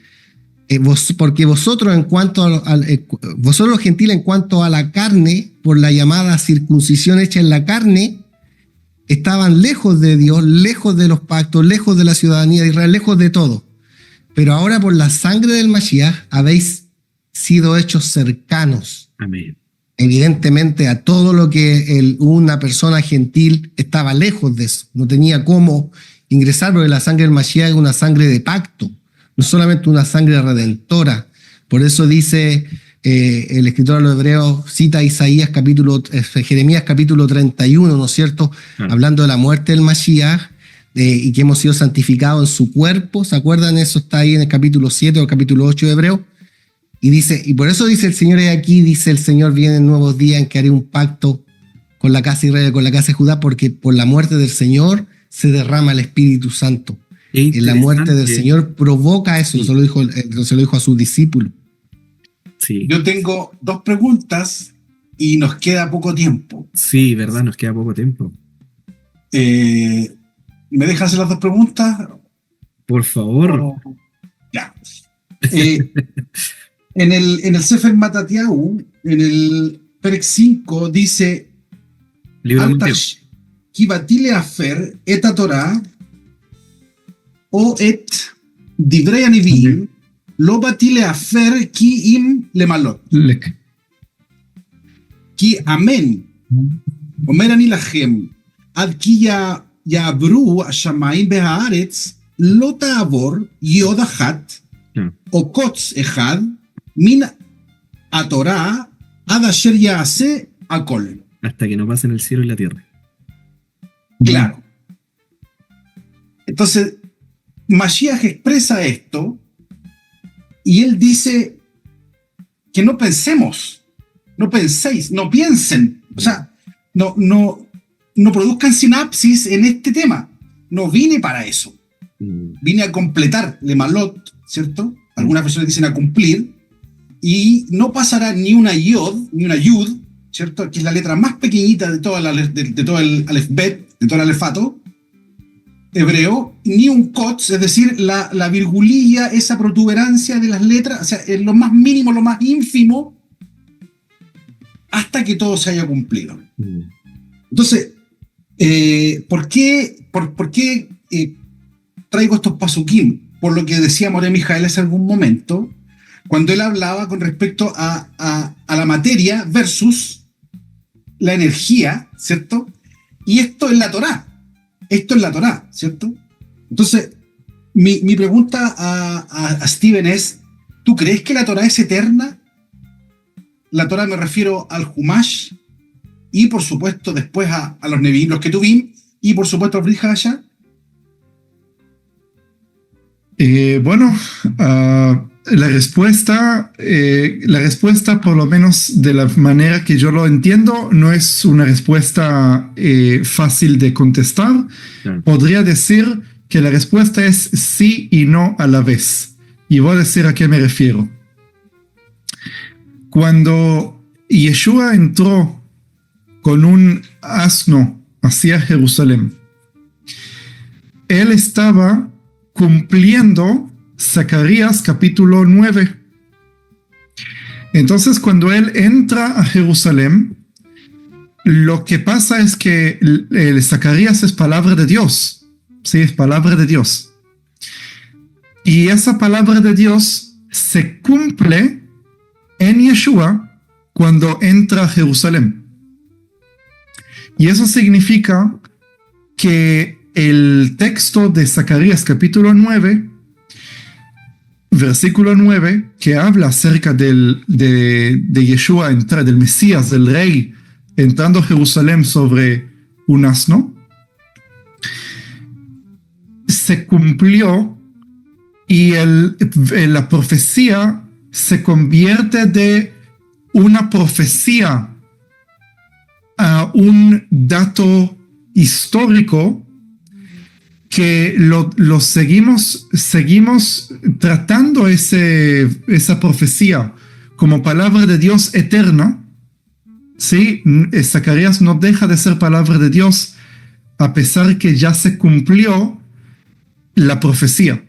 Porque vosotros vosotros los gentiles en cuanto a la carne, por la llamada circuncisión hecha en la carne, estaban lejos de Dios, lejos de los pactos, lejos de la ciudadanía de Israel, lejos de todo. Pero ahora por la sangre del Mashiach habéis sido hechos cercanos. Amén. Evidentemente a todo lo que una persona gentil estaba lejos de eso. No tenía cómo ingresar porque la sangre del Mashiach es una sangre de pacto, no solamente una sangre redentora. Por eso dice el escritor a los Hebreos, cita a Jeremías capítulo 31, ¿no es cierto? Claro. Hablando de la muerte del Mashiach y que hemos sido santificados en su cuerpo. ¿Se acuerdan? Eso está ahí en el capítulo 7 o el capítulo 8 de Hebreos. Y dice, y por eso dice el Señor, aquí dice el Señor, vienen nuevos días en que haré un pacto con la casa de Israel, con la casa de Judá, porque por la muerte del Señor se derrama el Espíritu Santo. En la muerte del Señor provoca eso, sí. se lo dijo a sus discípulos. Sí. Yo tengo 2 preguntas y nos queda poco tiempo. Sí, verdad, nos queda poco tiempo. ¿Me dejas hacer las 2 preguntas? Por favor. Ya. En el Sefer Matatiahu, en el Perek 5, dice: Libro de Mateo. Kibatile afer et Torah o et divrei anivim lo batile afer ki im lemalot. Ki amen. Omer ani lachem ad ki ya'abru השמיים בהארץ לא תעבור יוד אחת או קוץ אחד מן התורה עד אשר יעשה הכל. Hasta que no pasen el cielo y la tierra. Claro. Entonces, Mashiach expresa esto y él dice que no pensemos, no penséis, no piensen, o sea, no produzcan sinapsis en este tema. No vine para eso. Vine a completar lemalot, ¿cierto? Algunas personas dicen a cumplir, y no pasará ni una yod, ni una yud, ¿cierto? Que es la letra más pequeñita de todo el alefbet, de todo el alefato hebreo, ni un kotz, es decir, la virgulilla, esa protuberancia de las letras, o sea, es lo más mínimo, lo más ínfimo, hasta que todo se haya cumplido. Entonces, ¿por qué traigo estos pasukim? Por lo que decía Moré Mijael hace algún momento, cuando él hablaba con respecto a la materia versus la energía, ¿cierto? Y esto es la Torá. Esto es la Torá, ¿cierto? Entonces, mi pregunta a Steven es, ¿tú crees que la Torá es eterna? La Torá me refiero al Humash y, por supuesto, después a los Nevi'im, los Ketuvim, y, por supuesto, al Brit Hadashah. La respuesta, por lo menos de la manera que yo lo entiendo, no es una respuesta fácil de contestar. Claro. Podría decir que la respuesta es sí y no a la vez. Y voy a decir a qué me refiero. Cuando Yeshua entró con un asno hacia Jerusalén, él estaba cumpliendo Zacarías capítulo 9. Entonces, cuando él entra a Jerusalén, lo que pasa es que el Zacarías es palabra de Dios. Sí, es palabra de Dios. Y esa palabra de Dios se cumple en Yeshua cuando entra a Jerusalén. Y eso significa que el texto de Zacarías capítulo 9, versículo 9, que habla acerca de Yeshua, del Mesías, del Rey, entrando a Jerusalén sobre un asno, se cumplió y la profecía se convierte de una profecía a un dato histórico que lo seguimos tratando esa profecía como palabra de Dios eterna. Sí, Zacarías no deja de ser palabra de Dios a pesar que ya se cumplió la profecía.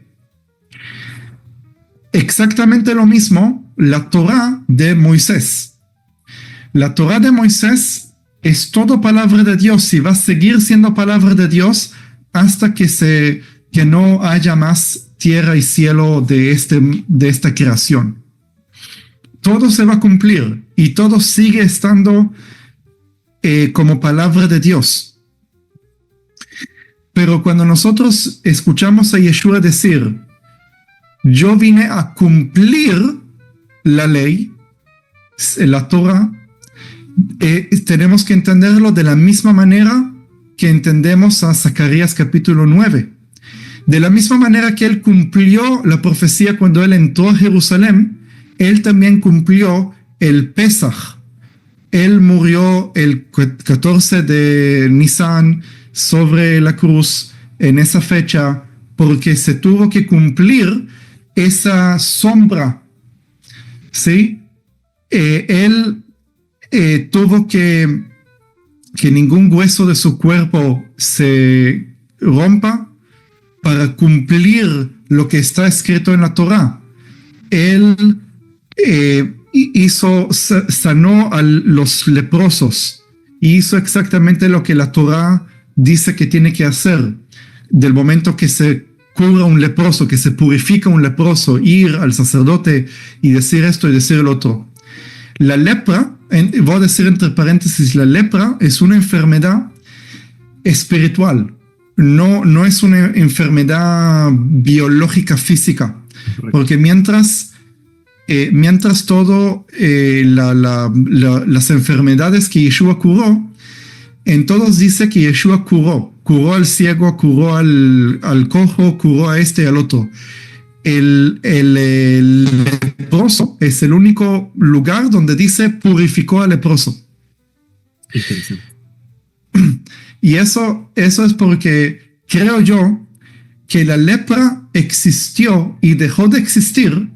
exactamente lo mismo la Torá de Moisés. La Torá de Moisés es todo palabra de Dios y va a seguir siendo palabra de Dios hasta que no haya más tierra y cielo de esta creación. Todo se va a cumplir y todo sigue estando como palabra de Dios. Pero cuando nosotros escuchamos a Yeshua decir, yo vine a cumplir la ley, la Torah, tenemos que entenderlo de la misma manera que entendemos a Zacarías capítulo 9. De la misma manera que él cumplió la profecía cuando él entró a Jerusalén, él también cumplió el Pesaj. Él murió el 14 de Nisan sobre la cruz en esa fecha porque se tuvo que cumplir esa sombra. ¿Sí? Él tuvo que ningún hueso de su cuerpo se rompa para cumplir lo que está escrito en la Torá. Él sanó a los leprosos y hizo exactamente lo que la Torá dice que tiene que hacer. Del momento que se cura un leproso, que se purifica un leproso, ir al sacerdote y decir esto y decir el otro. La lepra, voy a decir entre paréntesis, la lepra es una enfermedad espiritual, no es una enfermedad biológica física. Correcto. Porque mientras todo las enfermedades que Yeshua curó, en todos dice que Yeshua curó al ciego, curó al cojo, curó a este y al otro. El leproso es el único lugar donde dice purificó al leproso. Interesante. Y eso es porque creo yo que la lepra existió y dejó de existir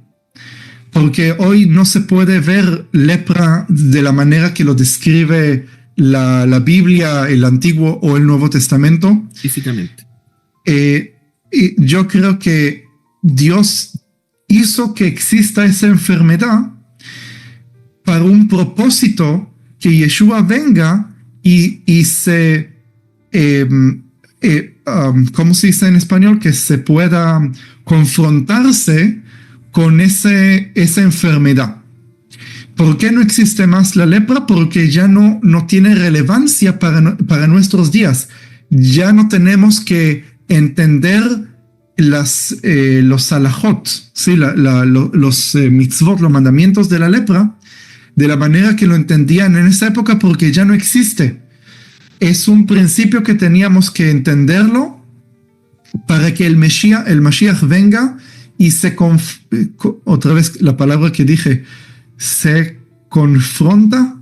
porque hoy no se puede ver lepra de la manera que lo describe la Biblia, el Antiguo o el Nuevo Testamento. Físicamente. Y yo creo que Dios hizo que exista esa enfermedad para un propósito, que Yeshua venga y se... ¿cómo se dice en español? Que se pueda confrontarse con esa enfermedad. ¿Por qué no existe más la lepra? Porque ya no tiene relevancia para nuestros días. Ya no tenemos que entender los halajot, ¿sí? Los mitzvot, los mandamientos de la lepra, de la manera que lo entendían en esa época, porque ya no existe. Es un principio que teníamos que entenderlo para que el Mashiach venga y otra vez la palabra que dije, se confronta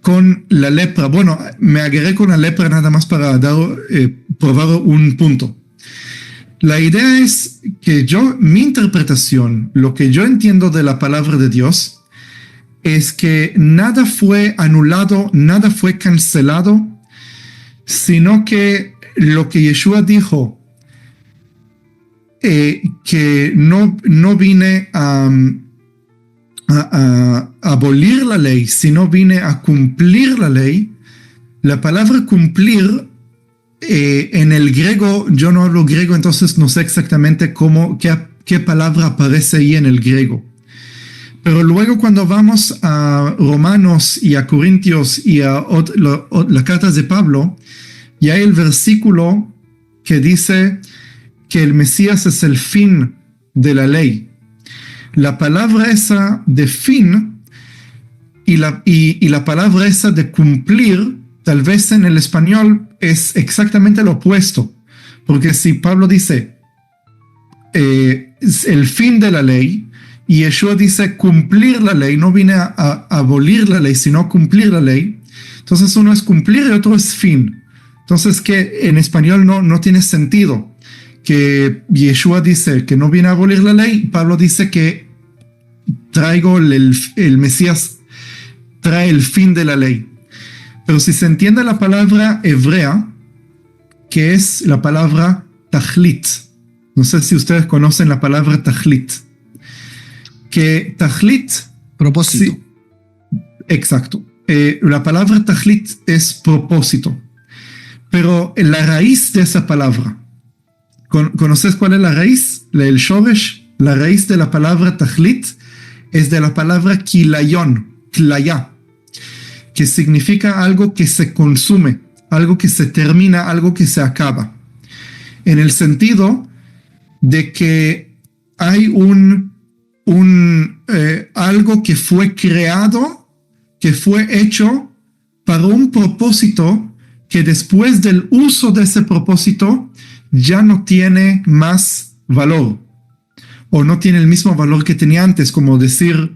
con la lepra. Bueno, me agarré con la lepra nada más para probar un punto. La idea es que mi interpretación, lo que yo entiendo de la palabra de Dios, es que nada fue anulado, nada fue cancelado, sino que lo que Yeshua dijo, que no vine a abolir la ley, sino vine a cumplir la ley. La palabra cumplir, en el griego, yo no hablo griego, entonces no sé exactamente qué palabra aparece ahí en el griego. Pero luego cuando vamos a Romanos y a Corintios y a las cartas de Pablo, ya hay el versículo que dice que el Mesías es el fin de la ley. La palabra esa de fin y la palabra esa de cumplir, tal vez en el español es exactamente lo opuesto. Porque si Pablo dice el fin de la ley, y Yeshua dice cumplir la ley, no viene a abolir la ley, sino cumplir la ley. Entonces uno es cumplir y otro es fin. Entonces que en español no tiene sentido. Que Yeshua dice que no viene a abolir la ley, Pablo dice que traigo el Mesías trae el fin de la ley. Pero si se entiende la palabra hebrea, que es la palabra tajlit. No sé si ustedes conocen la palabra tajlit. que tajlit, Propósito. sí, exacto. La palabra tajlit es propósito, pero la raíz de esa palabra, ¿conoces cuál es la raíz? El shoresh, la raíz de la palabra tajlit es de la palabra kilayon, klaya, que significa algo que se consume, algo que se termina, algo que se acaba. En el sentido de que hay algo que fue creado, que fue hecho para un propósito que después del uso de ese propósito ya no tiene más valor o no tiene el mismo valor que tenía antes, como decir,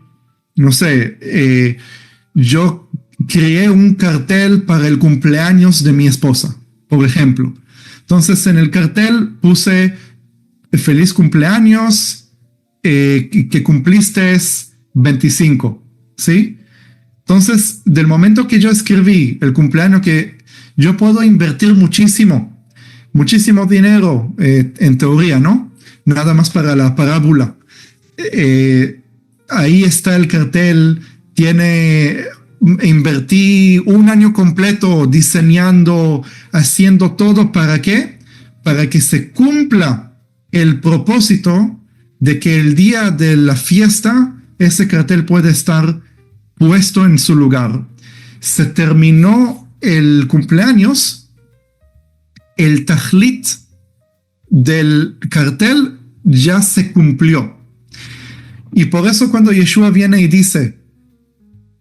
no sé, yo creé un cartel para el cumpleaños de mi esposa, por ejemplo. Entonces en el cartel puse feliz cumpleaños, que cumpliste 25, ¿sí? Entonces, del momento que yo escribí el cumpleaños, que yo puedo invertir muchísimo dinero, en teoría, ¿no? Nada más para la parábola. Ahí está el cartel, invertí un año completo diseñando, haciendo todo, ¿para qué? Para que se cumpla el propósito de que el día de la fiesta ese cartel puede estar puesto en su lugar. Se terminó el cumpleaños, el tajlit del cartel ya se cumplió. Y por eso cuando Yeshua viene y dice,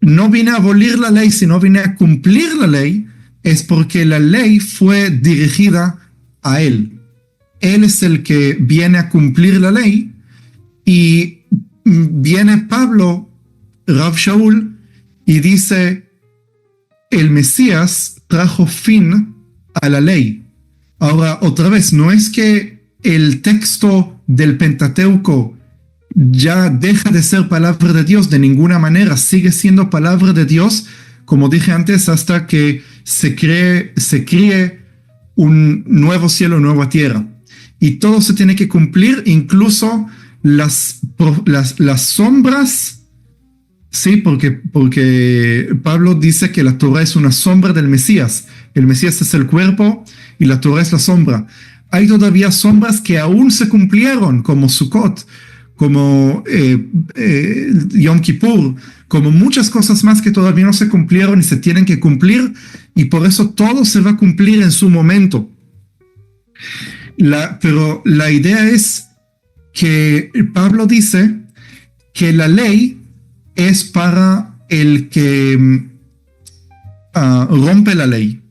no vine a abolir la ley, sino vine a cumplir la ley, es porque la ley fue dirigida a él. Él es el que viene a cumplir la ley. Y viene Pablo, Rav Shaul, y dice, el Mesías trajo fin a la ley. Ahora, otra vez, no es que el texto del Pentateuco ya deja de ser palabra de Dios de ninguna manera, sigue siendo palabra de Dios, como dije antes, hasta que se críe un nuevo cielo, nueva tierra. Y todo se tiene que cumplir, incluso las sombras, sí, porque Pablo dice que la Torah es una sombra del Mesías. El Mesías es el cuerpo y la Torah es la sombra. Hay todavía sombras que aún se cumplieron, como Sukkot, como Yom Kippur, como muchas cosas más que todavía no se cumplieron y se tienen que cumplir, y por eso todo se va a cumplir en su momento. Pero la idea es que Pablo dice que la ley es para el que rompe la ley.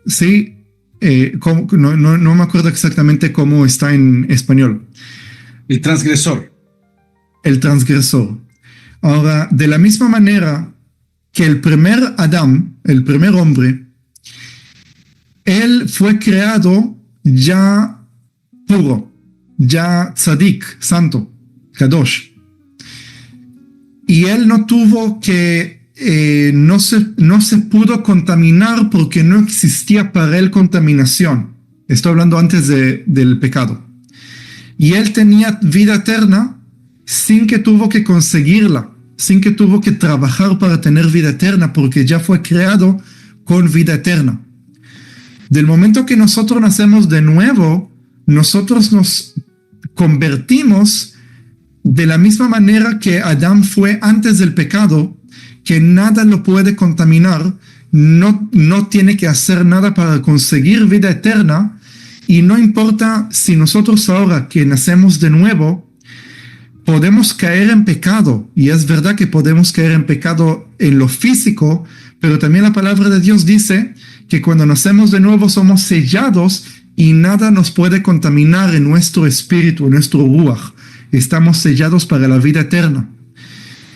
¿Sí? No me acuerdo exactamente cómo está en español. El transgresor. El transgresor. Ahora, de la misma manera que el primer Adán, el primer hombre, él fue creado ya puro, ya tzadik, santo, kadosh. Y él no tuvo que, no se pudo contaminar porque no existía para él contaminación. Estoy hablando antes del pecado. Y él tenía vida eterna sin que tuvo que conseguirla, sin que tuvo que trabajar para tener vida eterna, porque ya fue creado con vida eterna. Del momento que nosotros nacemos de nuevo, nosotros nos convertimos de la misma manera que Adán fue antes del pecado, que nada lo puede contaminar, no tiene que hacer nada para conseguir vida eterna. Y no importa si nosotros ahora que nacemos de nuevo, podemos caer en pecado. Y es verdad que podemos caer en pecado en lo físico, pero también la palabra de Dios dice que cuando nacemos de nuevo somos sellados y nada nos puede contaminar en nuestro espíritu, en nuestro ruach. Estamos sellados para la vida eterna.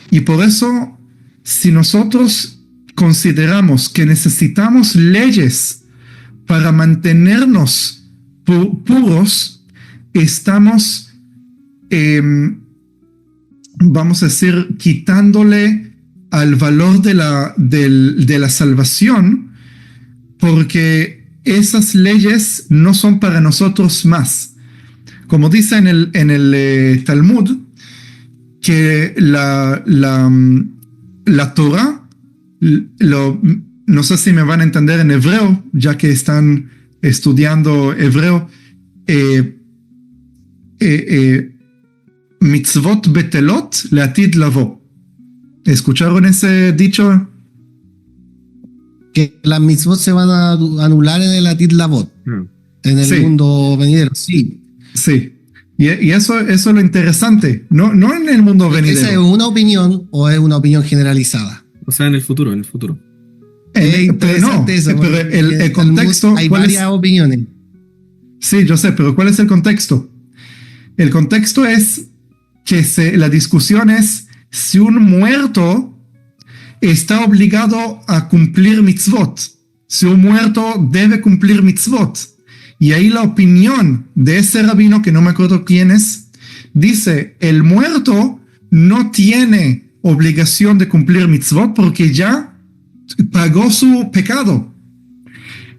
Y por eso, si nosotros consideramos que necesitamos leyes para mantenernos puros, estamos, vamos a decir, quitándole al valor de la salvación, porque esas leyes no son para nosotros más. Como dice en el Talmud, que la Torah, no sé si me van a entender en hebreo, ya que están estudiando hebreo, mitzvot betelot leatid lavo. ¿Escucharon ese dicho? Que las mitzvot se van a anular en el Atid Lavot, en el mundo venidero. Sí. Sí. Y eso es lo interesante. No en el mundo venidero. ¿Esa es una opinión o es una opinión generalizada? O sea, en el futuro, en el futuro. Pero el contexto. Hay varias opiniones. Sí, yo sé, pero ¿cuál es el contexto? El contexto es que la discusión es si un muerto está obligado a cumplir mitzvot. Si un muerto debe cumplir mitzvot. Y ahí la opinión de ese rabino, que no me acuerdo quién es, dice, el muerto no tiene obligación de cumplir mitzvot porque ya pagó su pecado.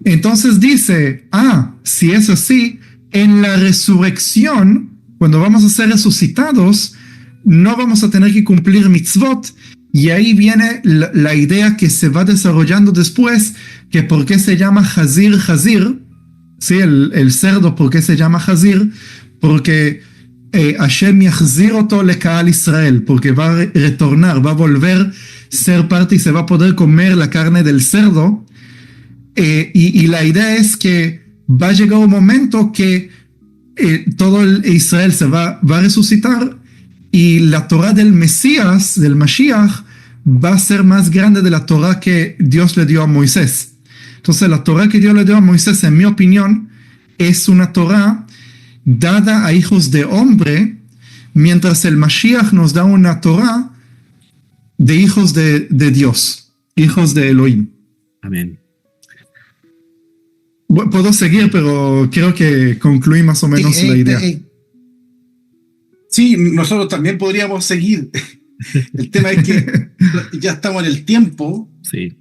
Entonces dice, si es así, en la resurrección, cuando vamos a ser resucitados, no vamos a tener que cumplir mitzvot. Y ahí viene la idea que se va desarrollando después, que por qué se llama Hazir, ¿sí? El cerdo, ¿por qué se llama Hazir? Porque Hashem yachzir oto lekahal Israel, porque va a retornar, va a volver a ser parte y se va a poder comer la carne del cerdo. Y la idea es que va a llegar un momento que todo Israel se va a resucitar y la Torah del Mesías, del Mashiach, va a ser más grande de la Torah que Dios le dio a Moisés. Entonces la Torah que Dios le dio a Moisés, en mi opinión, es una Torah dada a hijos de hombre, mientras el Mashiach nos da una Torah de hijos de Dios, hijos de Elohim. Amén. Puedo seguir, pero creo que concluí más o menos la idea. Sí, nosotros también podríamos seguir. El tema es que ya estamos en el tiempo. Sí.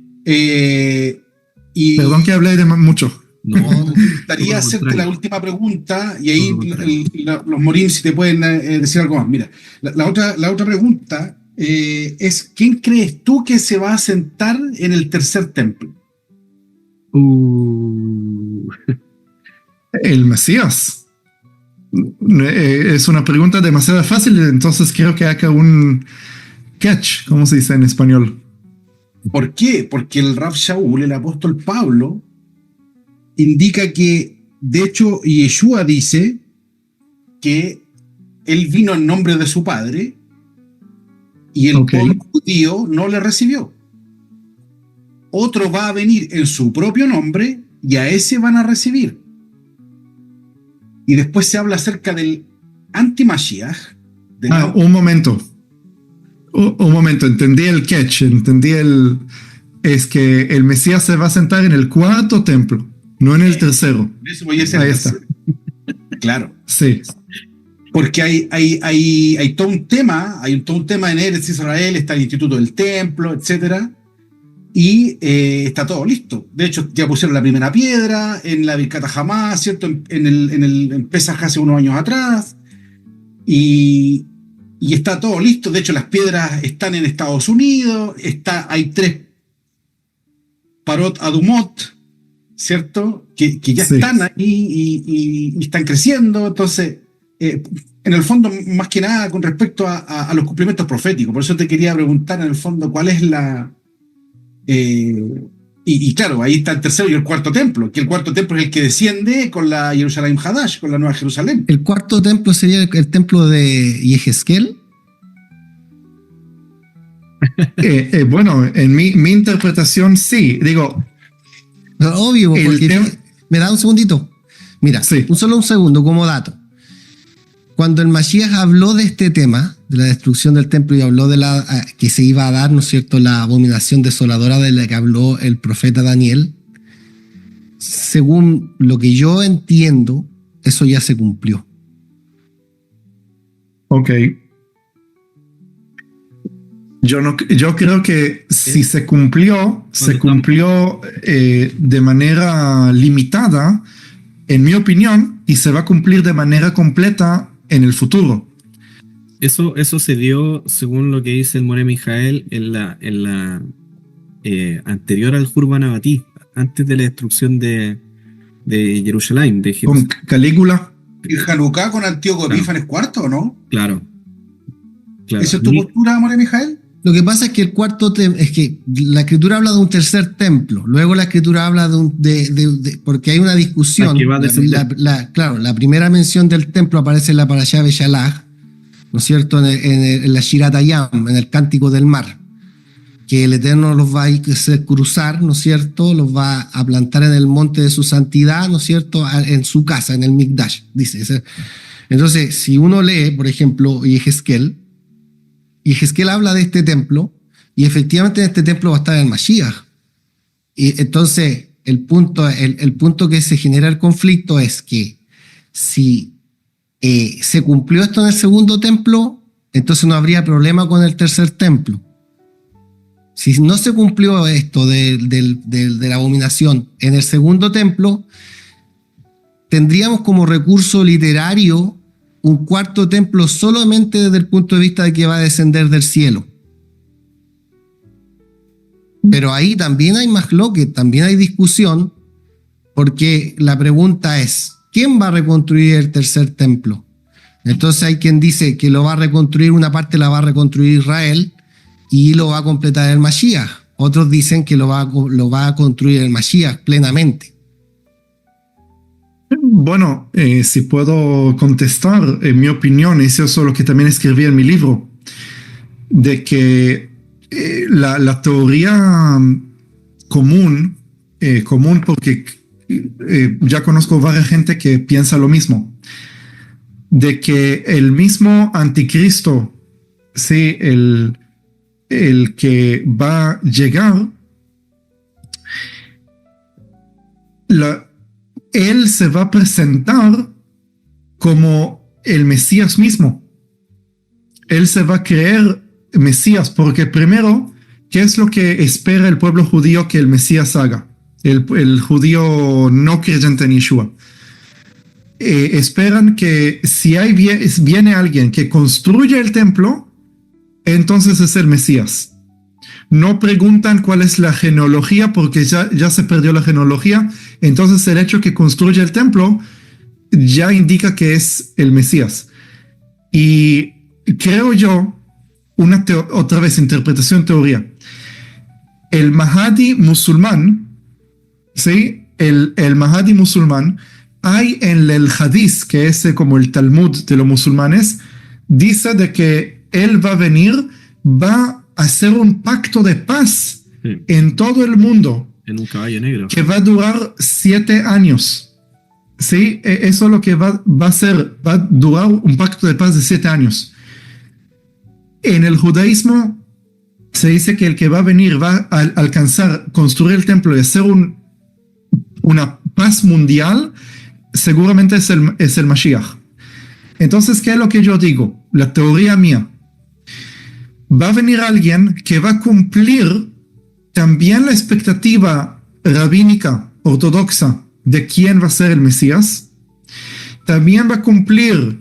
Y perdón que hablé de mucho. No, me gustaría hacerte la última pregunta y ahí los Morim si te pueden decir algo más. Mira, la otra pregunta es, ¿quién crees tú que se va a sentar en el tercer templo? El Mesías. Es una pregunta demasiado fácil, entonces quiero que haga un catch, ¿cómo se dice en español? ¿Por qué? Porque el Rav Shaul, el apóstol Pablo, indica que, de hecho, Yeshua dice que él vino en nombre de su padre y el pueblo judío no le recibió. Otro va a venir en su propio nombre y a ese van a recibir. Y después se habla acerca del anti-Mashiach. Un momento, entendí el catch, es que el Mesías se va a sentar en el cuarto templo, no en el tercero. Eso voy a hacer. Ahí está. Claro. Sí. Porque hay todo un tema, en Eretz Israel, está el Instituto del Templo, etcétera. Y está todo listo. De hecho, ya pusieron la primera piedra en la Birkat Hamá, ¿cierto? En Pesaj hace unos años atrás. Y está todo listo. De hecho, las piedras están en Estados Unidos. Hay 3 Parot Adumot, ¿cierto? Que ya están ahí y están creciendo. Entonces, en el fondo, más que nada, con respecto a los cumplimientos proféticos. Por eso te quería preguntar, en el fondo, cuál es la... y claro, ahí está el tercero y el cuarto templo, que el cuarto templo es el que desciende con la Jerusalén Hadash, con la Nueva Jerusalén. El cuarto templo sería el templo de Yehezkel. Bueno, en mi interpretación sí, digo. Obvio, porque me da un segundito. Mira, sí. Solo un segundo como dato. Cuando el Mashiach habló de este tema, de la destrucción del templo, y habló de que se iba a dar, ¿no es cierto?, la abominación desoladora de la que habló el profeta Daniel, según lo que yo entiendo, eso ya se cumplió. Ok. Yo creo que si se cumplió de manera limitada, en mi opinión, y se va a cumplir de manera completa en el futuro. Eso se dio, según lo que dice el More Mijael, en la anterior al Hurban Abatí, antes de la destrucción de Jerusalén, de Con Jerusalén. Calígula. ¿El Hanukkah con Antíoco Claro. Epífanes IV o no? Claro. ¿Esa es tu postura, More Mijael? Lo que pasa es que el cuarto es que la escritura habla de un tercer templo, luego la escritura habla porque hay una discusión. La que va a descender. Claro, la primera mención del templo aparece en la Parashá Beshalach, ¿no es cierto? En la Shirat Hayam, en el Cántico del Mar, que el Eterno los va a hacer cruzar, ¿no es cierto? Los va a plantar en el monte de su santidad, ¿no es cierto? En su casa, en el Mikdash, dice. Entonces, si uno lee, por ejemplo, Yehezkel habla de este templo, y efectivamente en este templo va a estar el Mashiach. Y entonces, el punto que se genera el conflicto es que si se cumplió esto en el segundo templo, entonces no habría problema con el tercer templo. Si no se cumplió esto de la abominación en el segundo templo, tendríamos como recurso literario un cuarto templo solamente desde el punto de vista de que va a descender del cielo. Pero ahí también hay mahloket, también hay discusión, porque la pregunta es, ¿quién va a reconstruir el tercer templo? Entonces hay quien dice que lo va a reconstruir, una parte la va a reconstruir Israel y lo va a completar el Mashiach. Otros dicen que lo va a construir el Mashiach plenamente. Bueno, si puedo contestar, en mi opinión, eso es lo que también escribí en mi libro, de que la teoría común porque ya conozco varias gente que piensa lo mismo, de que el mismo anticristo, sí, el que va a llegar, él se va a presentar como el Mesías mismo. Él se va a creer Mesías, porque primero, ¿qué es lo que espera el pueblo judío que el Mesías haga? El judío no creyente en Yeshua. Esperan que si viene alguien que construye el templo, entonces es el Mesías. No preguntan cuál es la genealogía, porque ya se perdió la genealogía. Entonces el hecho que construye el templo ya indica que es el Mesías. Y creo yo, otra vez, interpretación, teoría. El Mahdi musulmán, ¿sí? El Mahdi musulmán, hay en el Hadith, que es como el Talmud de los musulmanes, dice de que él va a venir, va a hacer un pacto de paz en todo el mundo. En un caballo negro. Que va a durar 7 años. ¿Sí? Eso es lo que va a hacer. Va a durar un pacto de paz de 7 años. En el judaísmo se dice que el que va a venir va a alcanzar, construir el templo y hacer una paz mundial, seguramente es el Mashiach. Entonces, ¿qué es lo que yo digo? La teoría mía. Va a venir alguien que va a cumplir también la expectativa rabínica, ortodoxa, de quién va a ser el Mesías. También va a cumplir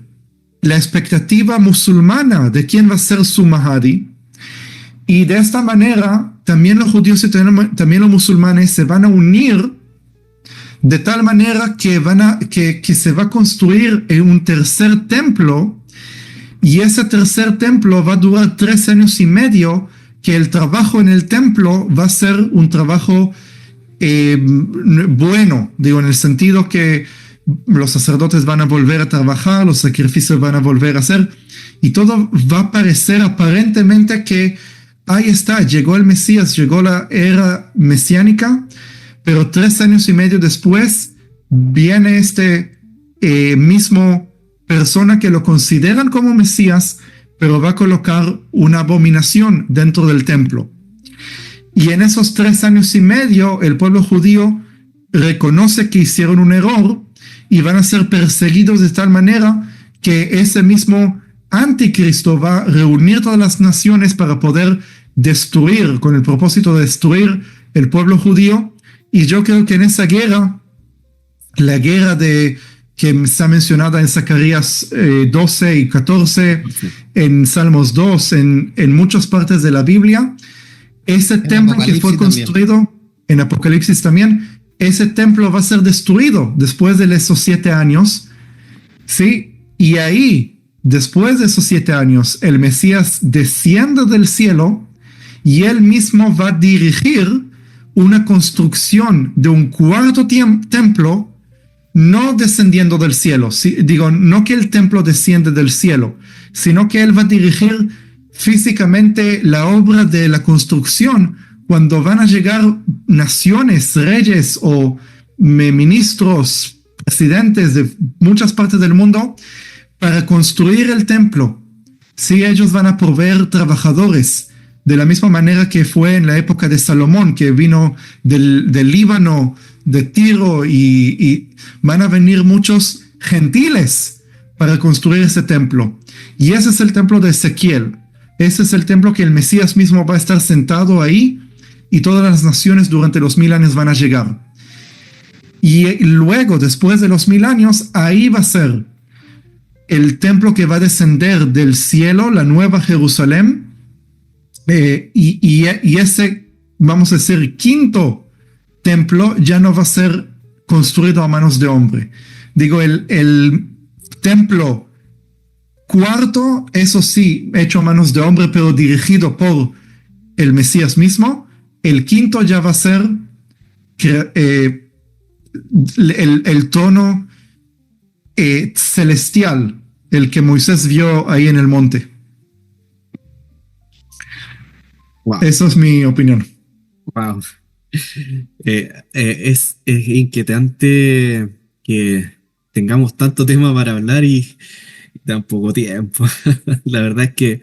la expectativa musulmana de quién va a ser su Mahdi. Y de esta manera, también los judíos y también los musulmanes se van a unir de tal manera que se va a construir un tercer templo. Y ese tercer templo va a durar 3 años y medio, que el trabajo en el templo va a ser un trabajo bueno, digo, en el sentido que los sacerdotes van a volver a trabajar, los sacrificios van a volver a hacer, y todo va a parecer aparentemente que ahí está, llegó el Mesías, llegó la era mesiánica, pero 3 años y medio después viene este mismo persona que lo consideran como Mesías, pero va a colocar una abominación dentro del templo. Y en esos 3 años y medio, el pueblo judío reconoce que hicieron un error y van a ser perseguidos de tal manera que ese mismo anticristo va a reunir todas las naciones para poder destruir, con el propósito de destruir el pueblo judío. Y yo creo que en esa guerra, la guerra que está mencionada en Zacarías 12 y 14, en Salmos 2, en muchas partes de la Biblia. Ese templo que fue construido también. En Apocalipsis también, ese templo va a ser destruido después de esos 7 años, ¿sí? Y ahí, después de esos 7 años, el Mesías desciende del cielo y él mismo va a dirigir una construcción de un cuarto templo, no descendiendo del cielo. ¿Sí? Digo, no que el templo desciende del cielo, sino que él va a dirigir físicamente la obra de la construcción cuando van a llegar naciones, reyes o ministros, presidentes de muchas partes del mundo para construir el templo. Sí, ellos van a proveer trabajadores de la misma manera que fue en la época de Salomón, que vino del Líbano, de Tiro, y van a venir muchos gentiles para construir ese templo. Y ese es el templo de Ezequiel. Ese es el templo que el Mesías mismo va a estar sentado ahí y todas las naciones durante los 1000 años van a llegar. Y luego, después de los 1000 años, ahí va a ser el templo que va a descender del cielo, la nueva Jerusalén, y ese, vamos a decir, quinto templo ya no va a ser construido a manos de hombre. Digo, el templo cuarto, eso sí, hecho a manos de hombre, pero dirigido por el Mesías mismo. El quinto ya va a ser el tono celestial, el que Moisés vio ahí en el monte. Wow. Esa es mi opinión. Wow. Es inquietante que tengamos tanto tema para hablar y tan poco tiempo. La verdad es que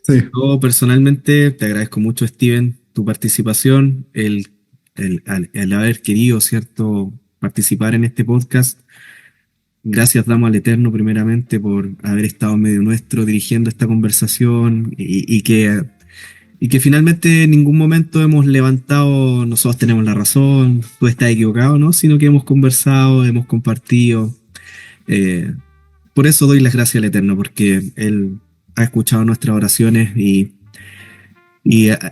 Sí. yo personalmente te agradezco mucho, Steven, tu participación, el haber querido, ¿cierto?, participar en este podcast. Gracias damos al Eterno primeramente por haber estado en medio nuestro dirigiendo esta conversación y que finalmente en ningún momento hemos levantado, nosotros tenemos la razón, tú estás equivocado, ¿no? Sino que hemos conversado, hemos compartido. Por eso doy las gracias al Eterno, porque Él ha escuchado nuestras oraciones y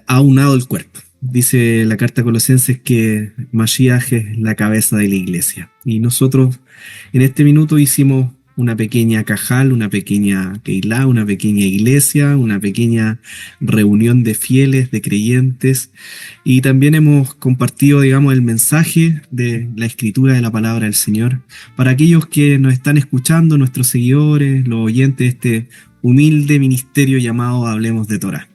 ha unado el cuerpo. Dice la carta a Colosenses que Mashiach es la cabeza de la iglesia. Y nosotros en este minuto hicimos una pequeña cajal, una pequeña keilá, una pequeña iglesia, una pequeña reunión de fieles, de creyentes, y también hemos compartido, digamos, el mensaje de la escritura de la palabra del Señor para aquellos que nos están escuchando, nuestros seguidores, los oyentes de este humilde ministerio llamado Hablemos de Torah.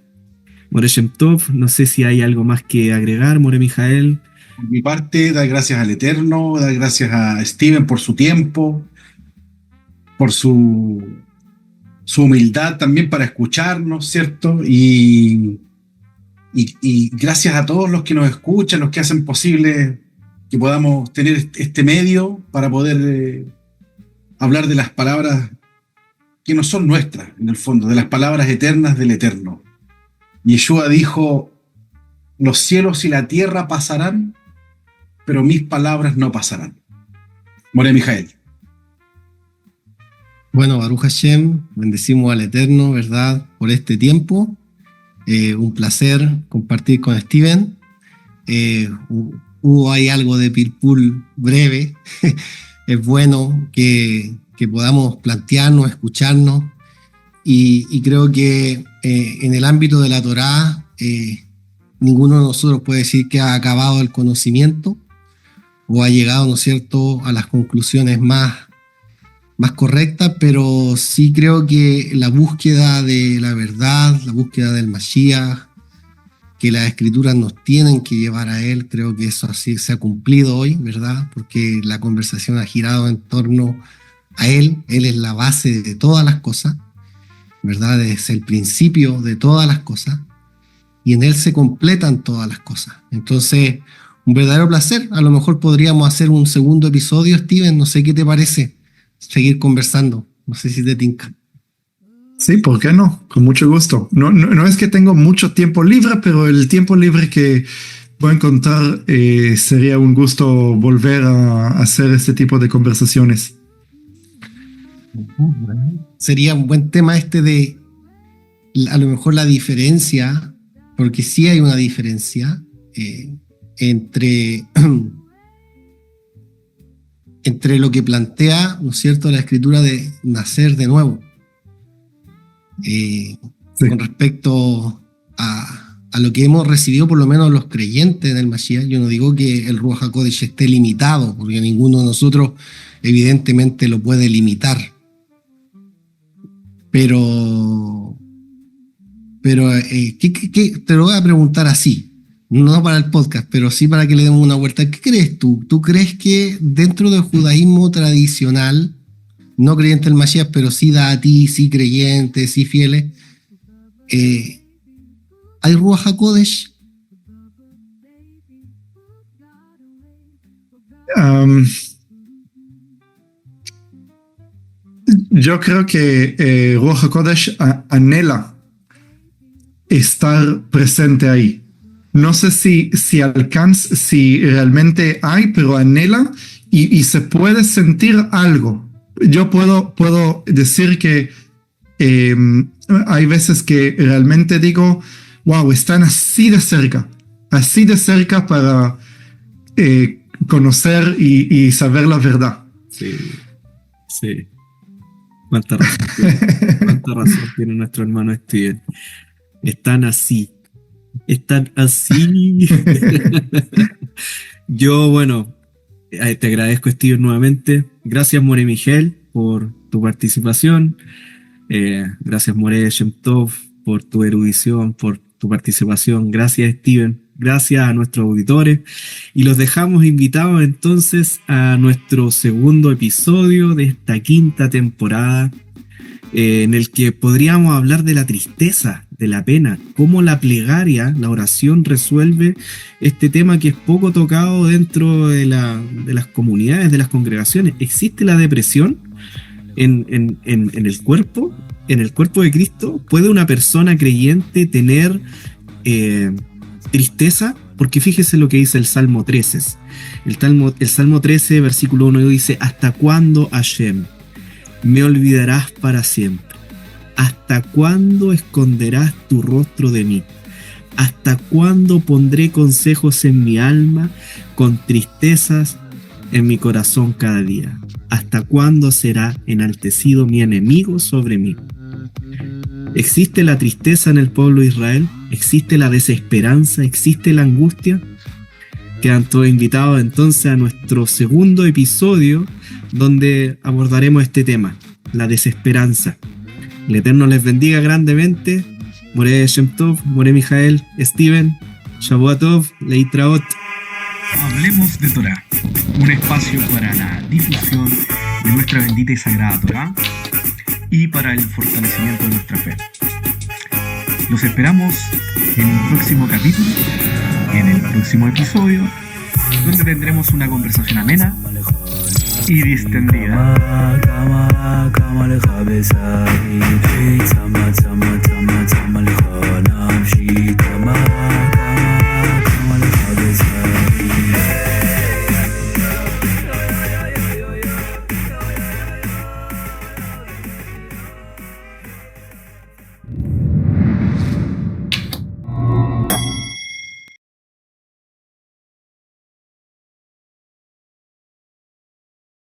More Shem Tov, no sé si hay algo más que agregar, More Mijael. Por mi parte, dar gracias al Eterno, dar gracias a Steven por su tiempo, por su humildad también para escucharnos, ¿cierto? Y gracias a todos los que nos escuchan, los que hacen posible que podamos tener este medio para poder hablar de las palabras que no son nuestras, en el fondo, de las palabras eternas del Eterno. Yeshua dijo, los cielos y la tierra pasarán, pero mis palabras no pasarán. More Mijael. Bueno, Baruch Hashem, bendecimos al Eterno, ¿verdad?, por este tiempo. Un placer compartir con Steven. Hubo ahí algo de pilpul breve. Es bueno que podamos plantearnos, escucharnos. Y creo que en el ámbito de la Torá, ninguno de nosotros puede decir que ha acabado el conocimiento o ha llegado, ¿no es cierto?, a las conclusiones más correctas, pero sí creo que la búsqueda de la verdad, la búsqueda del Mashiach, que las escrituras nos tienen que llevar a él, creo que eso así se ha cumplido hoy, ¿verdad? Porque la conversación ha girado en torno a él. Él es la base de todas las cosas, ¿verdad? Es el principio de todas las cosas y en él se completan todas las cosas. Entonces, un verdadero placer. A lo mejor podríamos hacer un segundo episodio, Steven, no sé qué te parece, seguir conversando, no sé si te tinca. Sí, ¿por qué no? Con mucho gusto. No es que tengo mucho tiempo libre, pero el tiempo libre que voy a encontrar sería un gusto volver a hacer este tipo de conversaciones. sería un buen tema este de a lo mejor la diferencia, porque sí hay una diferencia entre lo que plantea, ¿no es cierto?, la escritura de nacer de nuevo. Sí. Con respecto a lo que hemos recibido, por lo menos los creyentes en el Mashiach. Yo no digo que el Ruach HaKodesh esté limitado, porque ninguno de nosotros evidentemente lo puede limitar. Pero te lo voy a preguntar así, no para el podcast, pero sí para que le demos una vuelta. ¿Qué crees tú? ¿Tú crees que dentro del judaísmo tradicional, no creyente del Mashiach, pero sí dati, sí creyentes, sí fieles, hay Ruach HaKodesh? Yo creo que Ruach HaKodesh anhela estar presente ahí. No sé si realmente hay, pero anhela y se puede sentir algo. Yo puedo decir que hay veces que realmente digo, wow, están así de cerca para conocer y saber la verdad. Sí. Cuánta razón tiene nuestro hermano Steven. Están así. Yo, bueno, te agradezco, Steven, nuevamente. Gracias, More Miguel, por tu participación. Gracias, More Shem Tov, por tu erudición, por tu participación. Gracias, Steven. Gracias a nuestros auditores. Y los dejamos invitados entonces a nuestro segundo episodio de esta quinta temporada, en el que podríamos hablar de la tristeza, de la pena, cómo la plegaria, la oración, resuelve este tema que es poco tocado dentro de las comunidades, de las congregaciones. ¿Existe la depresión en el cuerpo? ¿En el cuerpo de Cristo? ¿Puede una persona creyente tener tristeza? Porque fíjese lo que dice el Salmo 13. El Salmo 13, versículo 1, dice: ¿hasta cuándo, Hashem, me olvidarás para siempre? ¿Hasta cuándo esconderás tu rostro de mí? ¿Hasta cuándo pondré consejos en mi alma, con tristezas en mi corazón cada día? ¿Hasta cuándo será enaltecido mi enemigo sobre mí? ¿Existe la tristeza en el pueblo de Israel? ¿Existe la desesperanza? ¿Existe la angustia? Quedan todos invitados entonces a nuestro segundo episodio, donde abordaremos este tema, la desesperanza. El Eterno les bendiga grandemente. More Shem Tov, More Mijael, Steven, Shavua Tov, Leitraot. Hablemos de Torah, un espacio para la difusión de nuestra bendita y sagrada Torah y para el fortalecimiento de nuestra fe. Los esperamos en el próximo capítulo, en el próximo episodio, donde tendremos una conversación amena y distendida.